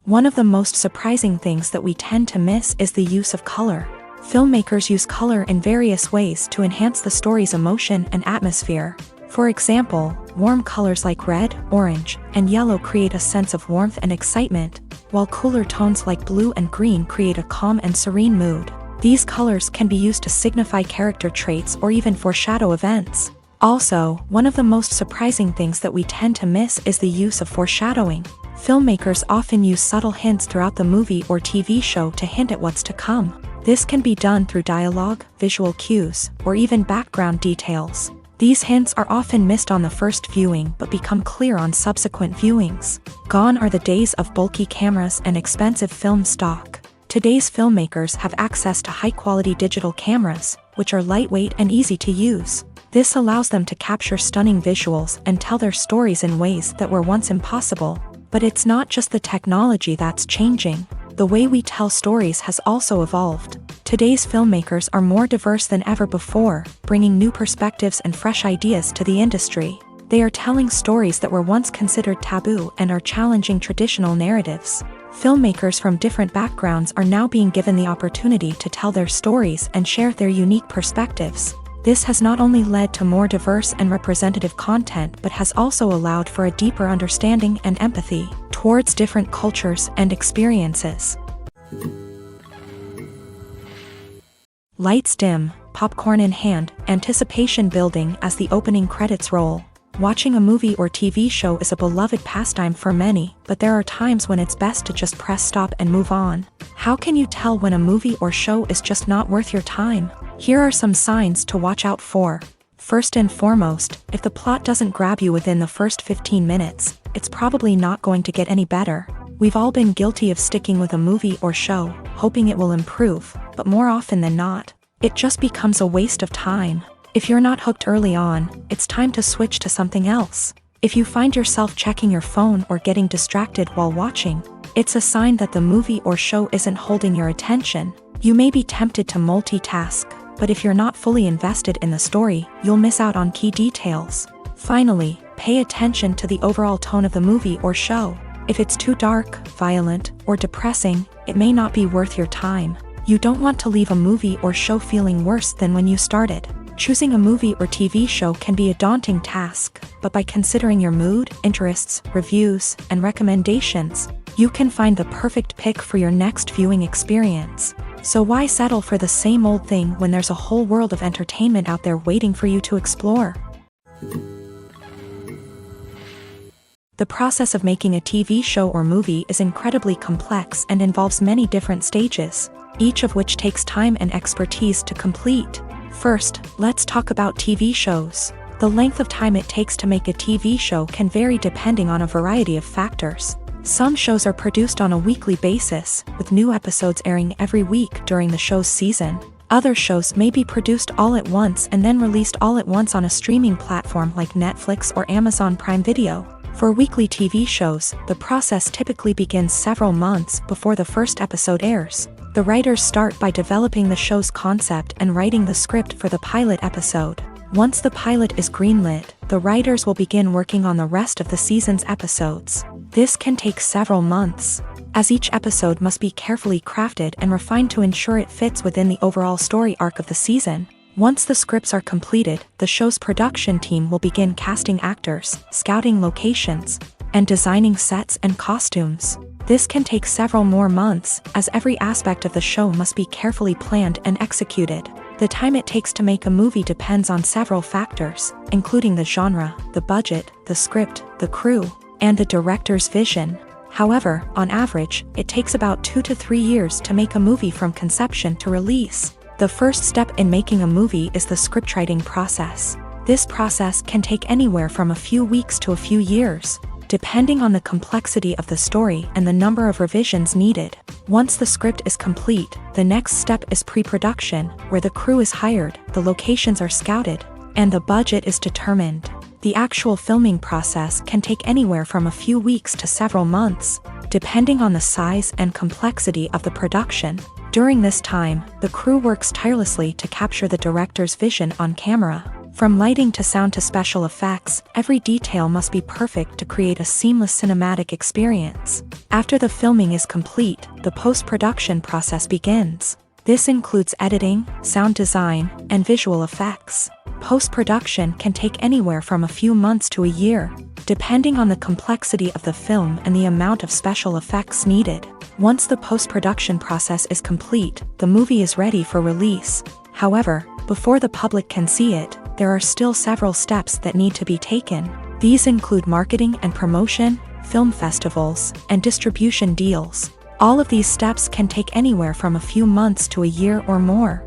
One of the most surprising things that we tend to miss is the use of color. Filmmakers use color in various ways to enhance the story's emotion and atmosphere. For example, warm colors like red, orange, and yellow create a sense of warmth and excitement, while cooler tones like blue and green create a calm and serene mood. These colors can be used to signify character traits or even foreshadow events. Also, one of the most surprising things that we tend to miss is the use of foreshadowing. Filmmakers often use subtle hints throughout the movie or TV show to hint at what's to come. This can be done through dialogue, visual cues, or even background details. These hints are often missed on the first viewing but become clear on subsequent viewings. Gone are the days of bulky cameras and expensive film stock. Today's filmmakers have access to high-quality digital cameras, which are lightweight and easy to use. This allows them to capture stunning visuals and tell their stories in ways that were once impossible. But it's not just the technology that's changing. The way we tell stories has also evolved. Today's filmmakers are more diverse than ever before, bringing new perspectives and fresh ideas to the industry. They are telling stories that were once considered taboo and are challenging traditional narratives. Filmmakers from different backgrounds are now being given the opportunity to tell their stories and share their unique perspectives. This has not only led to more diverse and representative content but has also allowed for a deeper understanding and empathy towards different cultures and experiences. Lights dim, popcorn in hand, anticipation building as the opening credits roll. Watching a movie or TV show is a beloved pastime for many, but there are times when it's best to just press stop and move on. How can you tell when a movie or show is just not worth your time? Here are some signs to watch out for. First and foremost, if the plot doesn't grab you within the first 15 minutes, it's probably not going to get any better. We've all been guilty of sticking with a movie or show, hoping it will improve, but more often than not, it just becomes a waste of time. If you're not hooked early on, it's time to switch to something else. If you find yourself checking your phone or getting distracted while watching, it's a sign that the movie or show isn't holding your attention. You may be tempted to multitask, but if you're not fully invested in the story, you'll miss out on key details. Finally, pay attention to the overall tone of the movie or show. If it's too dark, violent, or depressing, it may not be worth your time. You don't want to leave a movie or show feeling worse than when you started. Choosing a movie or TV show can be a daunting task, but by considering your mood, interests, reviews, and recommendations, you can find the perfect pick for your next viewing experience. So why settle for the same old thing when there's a whole world of entertainment out there waiting for you to explore? The process of making a TV show or movie is incredibly complex and involves many different stages, each of which takes time and expertise to complete. First, let's talk about TV shows. The length of time it takes to make a TV show can vary depending on a variety of factors. Some shows are produced on a weekly basis, with new episodes airing every week during the show's season. Other shows may be produced all at once and then released all at once on a streaming platform like Netflix or Amazon Prime Video. For weekly TV shows, the process typically begins several months before the first episode airs. The writers start by developing the show's concept and writing the script for the pilot episode. Once the pilot is greenlit, the writers will begin working on the rest of the season's episodes. This can take several months, as each episode must be carefully crafted and refined to ensure it fits within the overall story arc of the season. Once the scripts are completed, the show's production team will begin casting actors, scouting locations, and designing sets and costumes. This can take several more months, as every aspect of the show must be carefully planned and executed. The time it takes to make a movie depends on several factors, including the genre, the budget, the script, the crew, and the director's vision. However, on average, it takes about 2 to 3 years to make a movie from conception to release. The first step in making a movie is the scriptwriting process. This process can take anywhere from a few weeks to a few years, depending on the complexity of the story and the number of revisions needed. Once the script is complete, the next step is pre-production, where the crew is hired, the locations are scouted, and the budget is determined. The actual filming process can take anywhere from a few weeks to several months, depending on the size and complexity of the production. During this time, the crew works tirelessly to capture the director's vision on camera. From lighting to sound to special effects, every detail must be perfect to create a seamless cinematic experience. After the filming is complete, the post-production process begins. This includes editing, sound design, and visual effects. Post-production can take anywhere from a few months to a year, depending on the complexity of the film and the amount of special effects needed. Once the post-production process is complete, the movie is ready for release. However, before the public can see it, there are still several steps that need to be taken. These include marketing and promotion, film festivals, and distribution deals. All of these steps can take anywhere from a few months to a year or more.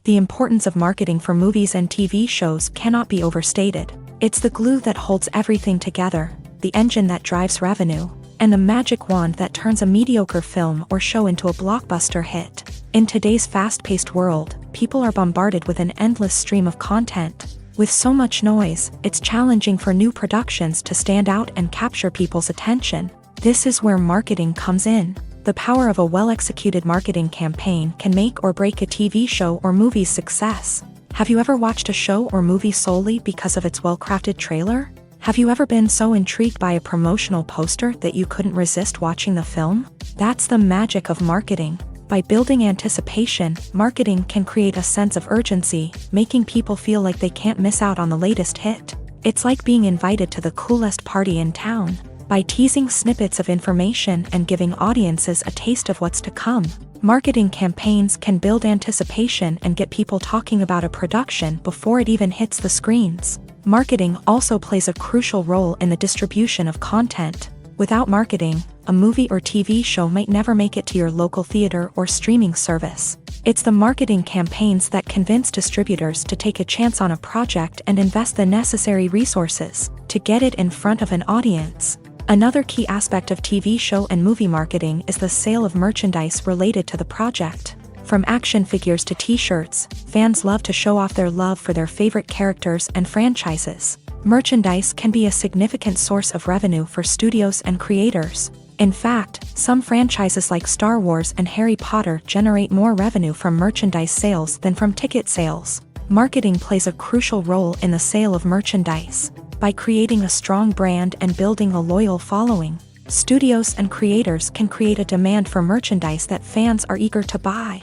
The importance of marketing for movies and TV shows cannot be overstated. It's the glue that holds everything together, the engine that drives revenue, and the magic wand that turns a mediocre film or show into a blockbuster hit. In today's fast-paced world, people are bombarded with an endless stream of content. With so much noise, it's challenging for new productions to stand out and capture people's attention. This is where marketing comes in. The power of a well-executed marketing campaign can make or break a TV show or movie's success. Have you ever watched a show or movie solely because of its well-crafted trailer? Have you ever been so intrigued by a promotional poster that you couldn't resist watching the film? That's the magic of marketing. By building anticipation, marketing can create a sense of urgency, making people feel like they can't miss out on the latest hit. It's like being invited to the coolest party in town. By teasing snippets of information and giving audiences a taste of what's to come, marketing campaigns can build anticipation and get people talking about a production before it even hits the screens. Marketing also plays a crucial role in the distribution of content. Without marketing, a movie or TV show might never make it to your local theater or streaming service. It's the marketing campaigns that convince distributors to take a chance on a project and invest the necessary resources to get it in front of an audience. Another key aspect of TV show and movie marketing is the sale of merchandise related to the project. From action figures to t-shirts, fans love to show off their love for their favorite characters and franchises. Merchandise can be a significant source of revenue for studios and creators. In fact, some franchises like Star Wars and Harry Potter generate more revenue from merchandise sales than from ticket sales. Marketing plays a crucial role in the sale of merchandise. By creating a strong brand and building a loyal following, studios and creators can create a demand for merchandise that fans are eager to buy.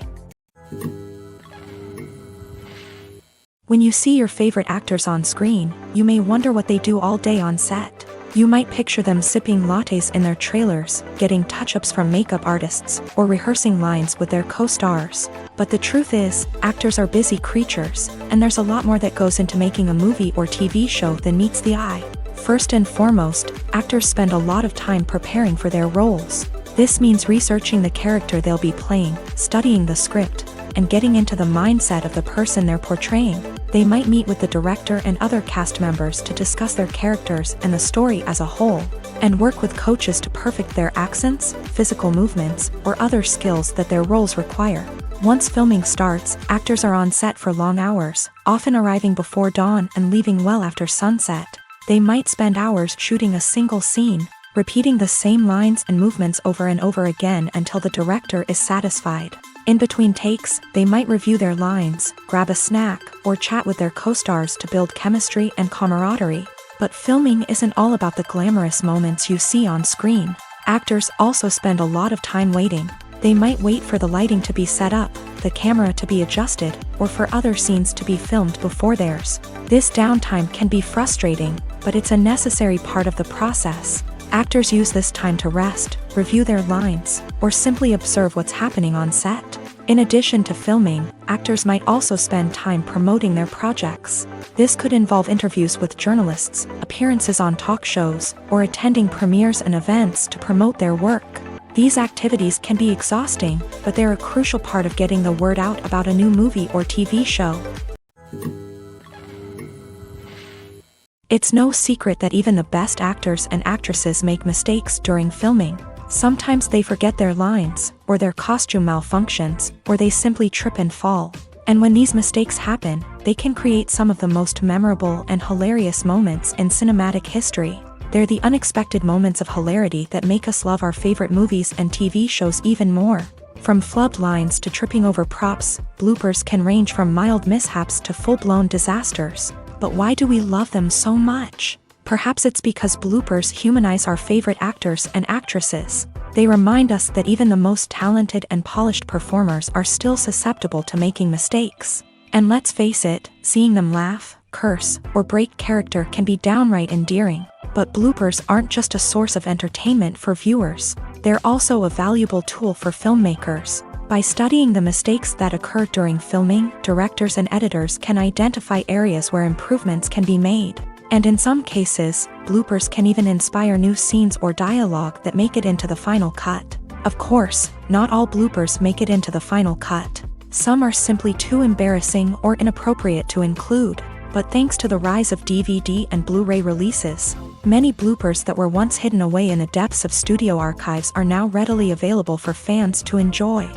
When you see your favorite actors on screen, you may wonder what they do all day on set. You might picture them sipping lattes in their trailers, getting touch-ups from makeup artists, or rehearsing lines with their co-stars. But the truth is, actors are busy creatures, and there's a lot more that goes into making a movie or TV show than meets the eye. First and foremost, actors spend a lot of time preparing for their roles. This means researching the character they'll be playing, studying the script, and getting into the mindset of the person they're portraying. They might meet with the director and other cast members to discuss their characters and the story as a whole, and work with coaches to perfect their accents, physical movements, or other skills that their roles require. Once filming starts, actors are on set for long hours, often arriving before dawn and leaving well after sunset. They might spend hours shooting a single scene, repeating the same lines and movements over and over again until the director is satisfied. In between takes, they might review their lines, grab a snack, or chat with their co-stars to build chemistry and camaraderie. But filming isn't all about the glamorous moments you see on screen. Actors also spend a lot of time waiting. They might wait for the lighting to be set up, the camera to be adjusted, or for other scenes to be filmed before theirs. This downtime can be frustrating, but it's a necessary part of the process. Actors use this time to rest, review their lines, or simply observe what's happening on set. In addition to filming, actors might also spend time promoting their projects. This could involve interviews with journalists, appearances on talk shows, or attending premieres and events to promote their work. These activities can be exhausting, but they're a crucial part of getting the word out about a new movie or TV show. It's no secret that even the best actors and actresses make mistakes during filming. Sometimes they forget their lines, or their costume malfunctions, or they simply trip and fall. And when these mistakes happen, they can create some of the most memorable and hilarious moments in cinematic history. They're the unexpected moments of hilarity that make us love our favorite movies and TV shows even more. From flubbed lines to tripping over props, bloopers can range from mild mishaps to full-blown disasters. But why do we love them so much? Perhaps it's because bloopers humanize our favorite actors and actresses. They remind us that even the most talented and polished performers are still susceptible to making mistakes. And let's face it, seeing them laugh, curse, or break character can be downright endearing. But bloopers aren't just a source of entertainment for viewers. They're also a valuable tool for filmmakers. By studying the mistakes that occur during filming, directors and editors can identify areas where improvements can be made. And in some cases, bloopers can even inspire new scenes or dialogue that make it into the final cut. Of course, not all bloopers make it into the final cut. Some are simply too embarrassing or inappropriate to include. But thanks to the rise of DVD and Blu-ray releases, many bloopers that were once hidden away in the depths of studio archives are now readily available for fans to enjoy.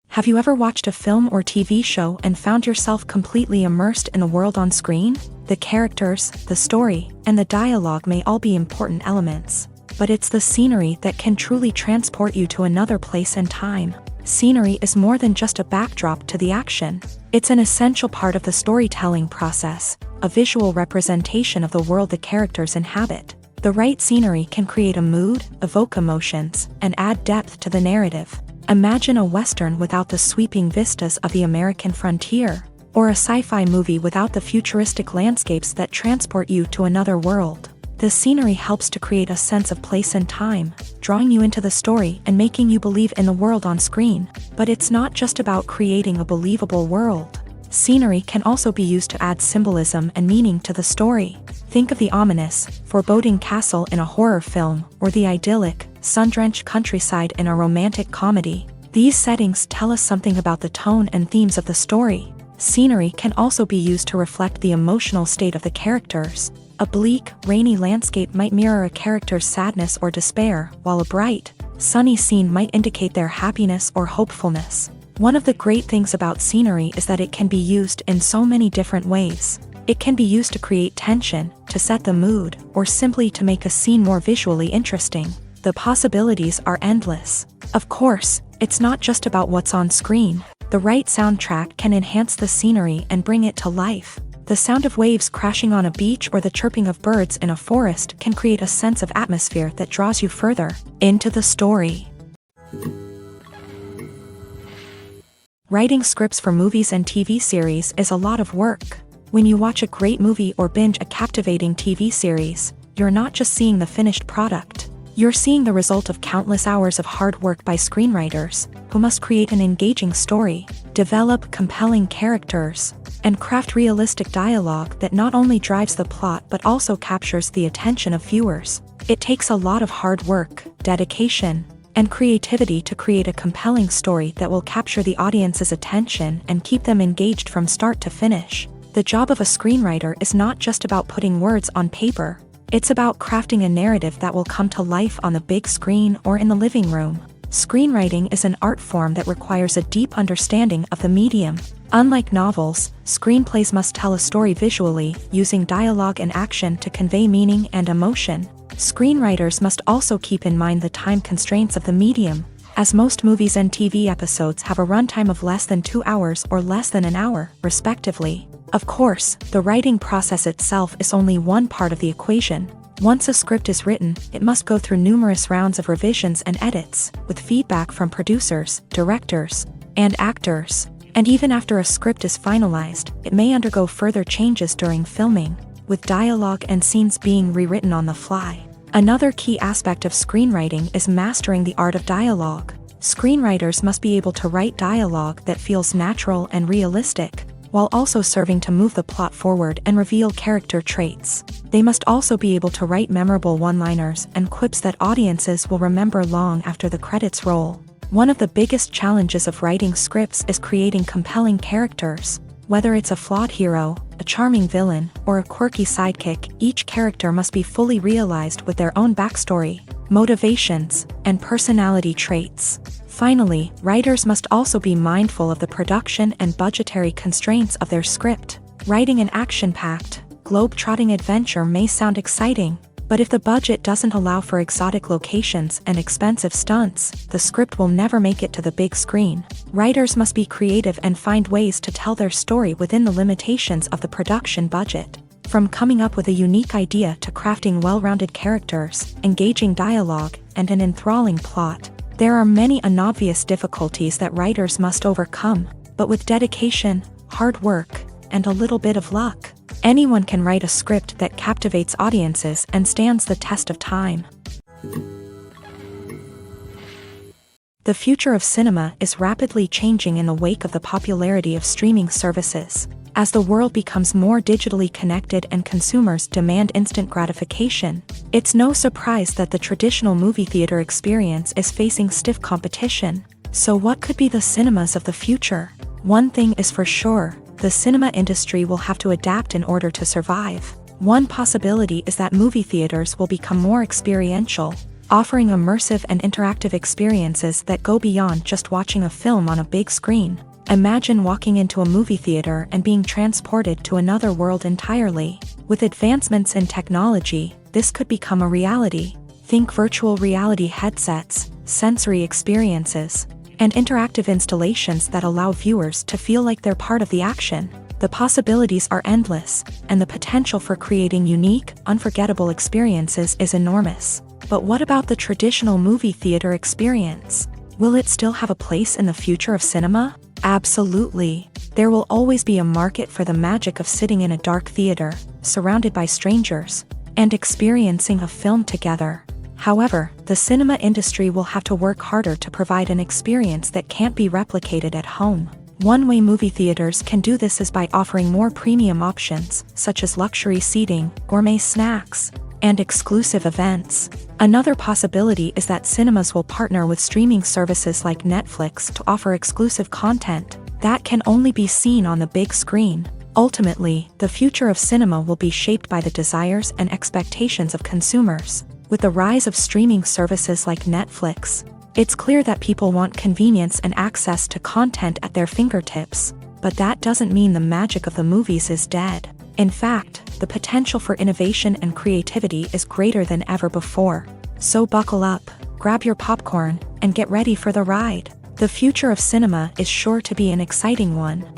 Have you ever watched a film or TV show and found yourself completely immersed in the world on screen? The characters, the story, and the dialogue may all be important elements, but it's the scenery that can truly transport you to another place and time. Scenery is more than just a backdrop to the action. It's an essential part of the storytelling process, a visual representation of the world the characters inhabit. The right scenery can create a mood, evoke emotions, and add depth to the narrative. Imagine a Western without the sweeping vistas of the American frontier, or a sci-fi movie without the futuristic landscapes that transport you to another world. The scenery helps to create a sense of place and time, drawing you into the story and making you believe in the world on screen. But it's not just about creating a believable world. Scenery can also be used to add symbolism and meaning to the story. Think of the ominous, foreboding castle in a horror film, or the idyllic, sun-drenched countryside in a romantic comedy. These settings tell us something about the tone and themes of the story. Scenery can also be used to reflect the emotional state of the characters. A bleak, rainy landscape might mirror a character's sadness or despair, while a bright, sunny scene might indicate their happiness or hopefulness. One of the great things about scenery is that it can be used in so many different ways. It can be used to create tension, to set the mood, or simply to make a scene more visually interesting. The possibilities are endless. Of course, it's not just about what's on screen. The right soundtrack can enhance the scenery and bring it to life. The sound of waves crashing on a beach or the chirping of birds in a forest can create a sense of atmosphere that draws you further into the story. Writing scripts for movies and TV series is a lot of work. When you watch a great movie or binge a captivating TV series, you're not just seeing the finished product. You're seeing the result of countless hours of hard work by screenwriters, who must create an engaging story, develop compelling characters, and craft realistic dialogue that not only drives the plot but also captures the attention of viewers. It takes a lot of hard work, dedication, and creativity to create a compelling story that will capture the audience's attention and keep them engaged from start to finish. The job of a screenwriter is not just about putting words on paper. It's about crafting a narrative that will come to life on the big screen or in the living room. Screenwriting is an art form that requires a deep understanding of the medium. Unlike novels, screenplays must tell a story visually, using dialogue and action to convey meaning and emotion. Screenwriters must also keep in mind the time constraints of the medium, as most movies and TV episodes have a runtime of less than 2 hours or less than an hour, respectively. Of course, the writing process itself is only one part of the equation. Once a script is written, it must go through numerous rounds of revisions and edits, with feedback from producers, directors, and actors. And even after a script is finalized, it may undergo further changes during filming, with dialogue and scenes being rewritten on the fly. Another key aspect of screenwriting is mastering the art of dialogue. Screenwriters must be able to write dialogue that feels natural and realistic, while also serving to move the plot forward and reveal character traits. They must also be able to write memorable one-liners and quips that audiences will remember long after the credits roll. One of the biggest challenges of writing scripts is creating compelling characters. Whether it's a flawed hero, a charming villain, or a quirky sidekick, each character must be fully realized with their own backstory, motivations, and personality traits. Finally, writers must also be mindful of the production and budgetary constraints of their script. Writing an action-packed, globe-trotting adventure may sound exciting, but if the budget doesn't allow for exotic locations and expensive stunts, the script will never make it to the big screen. Writers must be creative and find ways to tell their story within the limitations of the production budget. From coming up with a unique idea to crafting well-rounded characters, engaging dialogue, and an enthralling plot, there are many unobvious difficulties that writers must overcome, but with dedication, hard work, and a little bit of luck, anyone can write a script that captivates audiences and stands the test of time. The future of cinema is rapidly changing in the wake of the popularity of streaming services. As the world becomes more digitally connected and consumers demand instant gratification, it's no surprise that the traditional movie theater experience is facing stiff competition. So what could be the cinemas of the future? One thing is for sure, the cinema industry will have to adapt in order to survive. One possibility is that movie theaters will become more experiential, offering immersive and interactive experiences that go beyond just watching a film on a big screen. Imagine walking into a movie theater and being transported to another world entirely. With advancements in technology, this could become a reality. Think virtual reality headsets, sensory experiences, and interactive installations that allow viewers to feel like they're part of the action. The possibilities are endless, and the potential for creating unique, unforgettable experiences is enormous. But what about the traditional movie theater experience? Will it still have a place in the future of cinema? Absolutely. There will always be a market for the magic of sitting in a dark theater, surrounded by strangers, and experiencing a film together. However, the cinema industry will have to work harder to provide an experience that can't be replicated at home. One way movie theaters can do this is by offering more premium options, such as luxury seating, gourmet snacks, and exclusive events. Another possibility is that cinemas will partner with streaming services like Netflix to offer exclusive content that can only be seen on the big screen. Ultimately, the future of cinema will be shaped by the desires and expectations of consumers. With the rise of streaming services like Netflix, it's clear that people want convenience and access to content at their fingertips. But that doesn't mean the magic of the movies is dead. In fact, the potential for innovation and creativity is greater than ever before. So buckle up, grab your popcorn, and get ready for the ride. The future of cinema is sure to be an exciting one.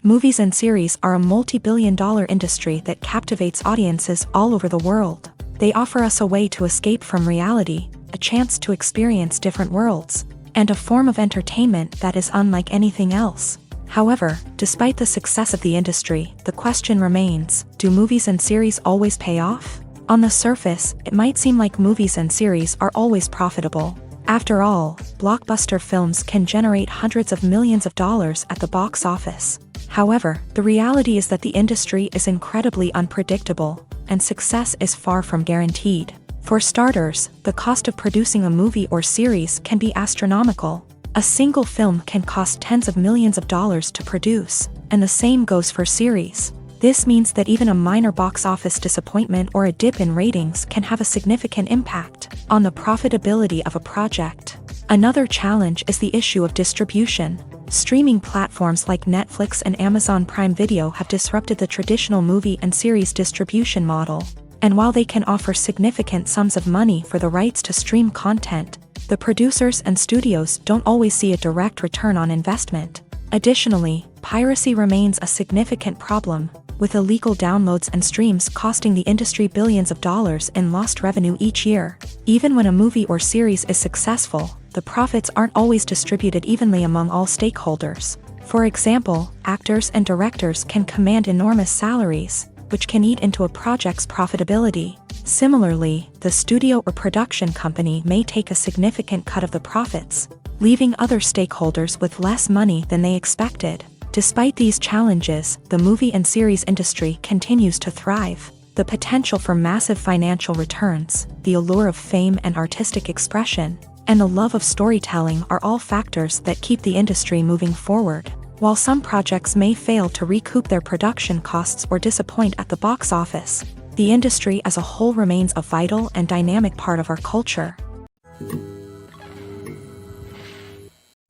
Movies and series are a multi-billion-dollar industry that captivates audiences all over the world. They offer us a way to escape from reality, a chance to experience different worlds, and a form of entertainment that is unlike anything else. However, despite the success of the industry, the question remains, do movies and series always pay off? On the surface, it might seem like movies and series are always profitable. After all, blockbuster films can generate hundreds of millions of dollars at the box office. However, the reality is that the industry is incredibly unpredictable, and success is far from guaranteed. For starters, the cost of producing a movie or series can be astronomical. A single film can cost tens of millions of dollars to produce, and the same goes for series. This means that even a minor box office disappointment or a dip in ratings can have a significant impact on the profitability of a project. Another challenge is the issue of distribution. Streaming platforms like Netflix and Amazon Prime Video have disrupted the traditional movie and series distribution model. And while they can offer significant sums of money for the rights to stream content, the producers and studios don't always see a direct return on investment. Additionally, piracy remains a significant problem, with illegal downloads and streams costing the industry billions of dollars in lost revenue each year. Even when a movie or series is successful, the profits aren't always distributed evenly among all stakeholders. For example, actors and directors can command enormous salaries, which can eat into a project's profitability. Similarly, the studio or production company may take a significant cut of the profits, leaving other stakeholders with less money than they expected. Despite these challenges, the movie and series industry continues to thrive. The potential for massive financial returns, the allure of fame and artistic expression, and the love of storytelling are all factors that keep the industry moving forward. While some projects may fail to recoup their production costs or disappoint at the box office, the industry as a whole remains a vital and dynamic part of our culture.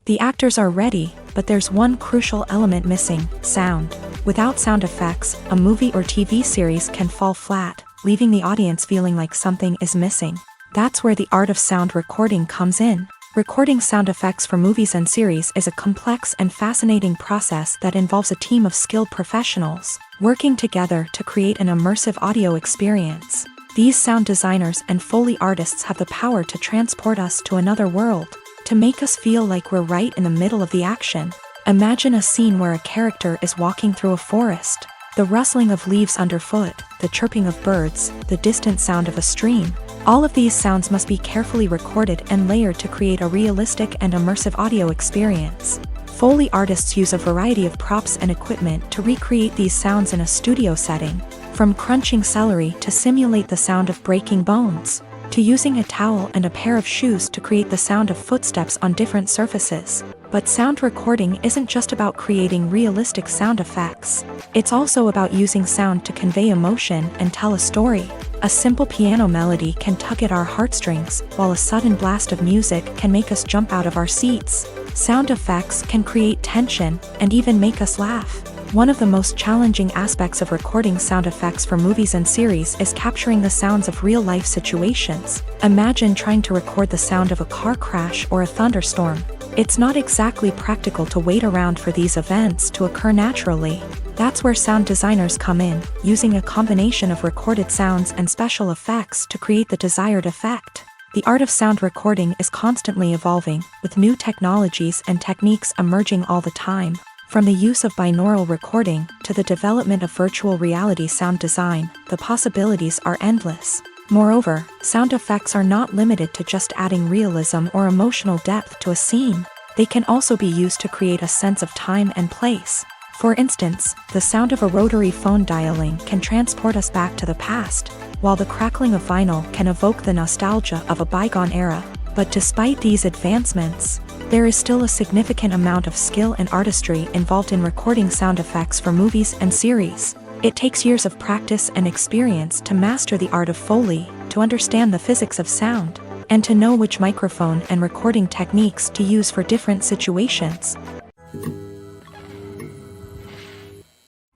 The actors are ready, but there's one crucial element missing: sound. Without sound effects, a movie or TV series can fall flat, leaving the audience feeling like something is missing. That's where the art of sound recording comes in. Recording sound effects for movies and series is a complex and fascinating process that involves a team of skilled professionals working together to create an immersive audio experience. These sound designers and Foley artists have the power to transport us to another world, to make us feel like we're right in the middle of the action. Imagine a scene where a character is walking through a forest. The rustling of leaves underfoot, the chirping of birds, the distant sound of a stream. All of these sounds must be carefully recorded and layered to create a realistic and immersive audio experience. Foley artists use a variety of props and equipment to recreate these sounds in a studio setting, from crunching celery to simulate the sound of breaking bones, to using a towel and a pair of shoes to create the sound of footsteps on different surfaces. But sound recording isn't just about creating realistic sound effects. It's also about using sound to convey emotion and tell a story. A simple piano melody can tug at our heartstrings, while a sudden blast of music can make us jump out of our seats. Sound effects can create tension and even make us laugh. One of the most challenging aspects of recording sound effects for movies and series is capturing the sounds of real-life situations. Imagine trying to record the sound of a car crash or a thunderstorm. It's not exactly practical to wait around for these events to occur naturally. That's where sound designers come in, using a combination of recorded sounds and special effects to create the desired effect. The art of sound recording is constantly evolving, with new technologies and techniques emerging all the time. From the use of binaural recording to the development of virtual reality sound design, the possibilities are endless. Moreover, sound effects are not limited to just adding realism or emotional depth to a scene. They can also be used to create a sense of time and place. For instance, the sound of a rotary phone dialing can transport us back to the past, while the crackling of vinyl can evoke the nostalgia of a bygone era. But despite these advancements, there is still a significant amount of skill and artistry involved in recording sound effects for movies and series. It takes years of practice and experience to master the art of Foley, to understand the physics of sound, and to know which microphone and recording techniques to use for different situations.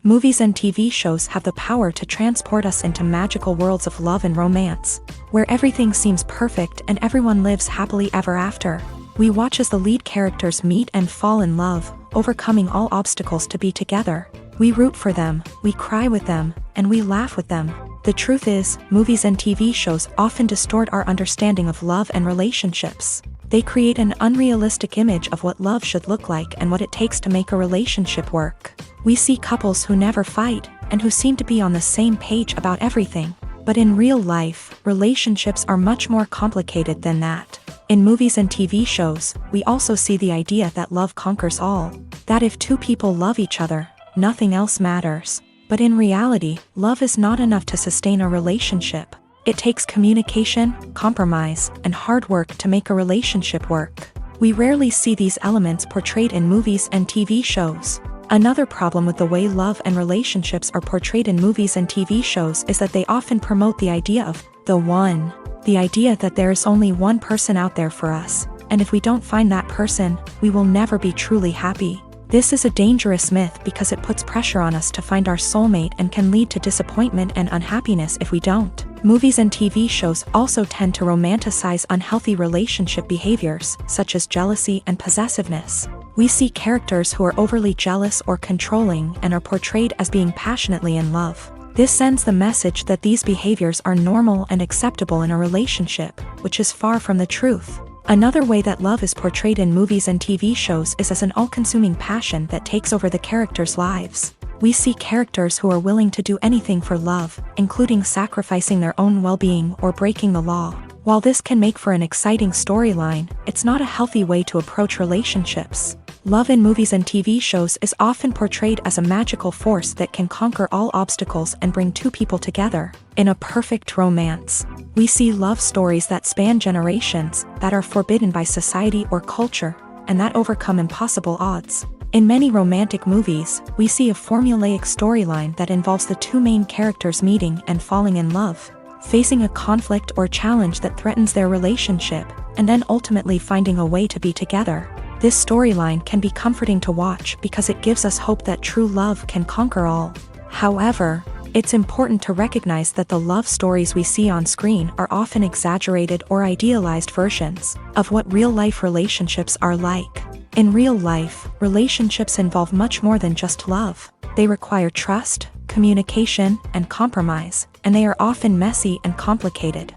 Movies and TV shows have the power to transport us into magical worlds of love and romance, where everything seems perfect and everyone lives happily ever after. We watch as the lead characters meet and fall in love, overcoming all obstacles to be together. We root for them, we cry with them, and we laugh with them. The truth is, movies and TV shows often distort our understanding of love and relationships. They create an unrealistic image of what love should look like and what it takes to make a relationship work. We see couples who never fight, and who seem to be on the same page about everything. But in real life, relationships are much more complicated than that. In movies and TV shows, we also see the idea that love conquers all. That if two people love each other, nothing else matters. But in reality, love is not enough to sustain a relationship. It takes communication, compromise, and hard work to make a relationship work. We rarely see these elements portrayed in movies and TV shows. Another problem with the way love and relationships are portrayed in movies and TV shows is that they often promote the idea of the one. The idea that there is only one person out there for us, and if we don't find that person, we will never be truly happy. This is a dangerous myth because it puts pressure on us to find our soulmate and can lead to disappointment and unhappiness if we don't. Movies and TV shows also tend to romanticize unhealthy relationship behaviors, such as jealousy and possessiveness. We see characters who are overly jealous or controlling and are portrayed as being passionately in love. This sends the message that these behaviors are normal and acceptable in a relationship, which is far from the truth. Another way that love is portrayed in movies and TV shows is as an all-consuming passion that takes over the characters' lives. We see characters who are willing to do anything for love, including sacrificing their own well-being or breaking the law. While this can make for an exciting storyline, it's not a healthy way to approach relationships. Love in movies and TV shows is often portrayed as a magical force that can conquer all obstacles and bring two people together. In a perfect romance, we see love stories that span generations, that are forbidden by society or culture, and that overcome impossible odds. In many romantic movies, we see a formulaic storyline that involves the two main characters meeting and falling in love, facing a conflict or challenge that threatens their relationship, and then ultimately finding a way to be together. This storyline can be comforting to watch because it gives us hope that true love can conquer all. However, it's important to recognize that the love stories we see on screen are often exaggerated or idealized versions of what real-life relationships are like. In real life, relationships involve much more than just love. They require trust, communication, and compromise, and they are often messy and complicated.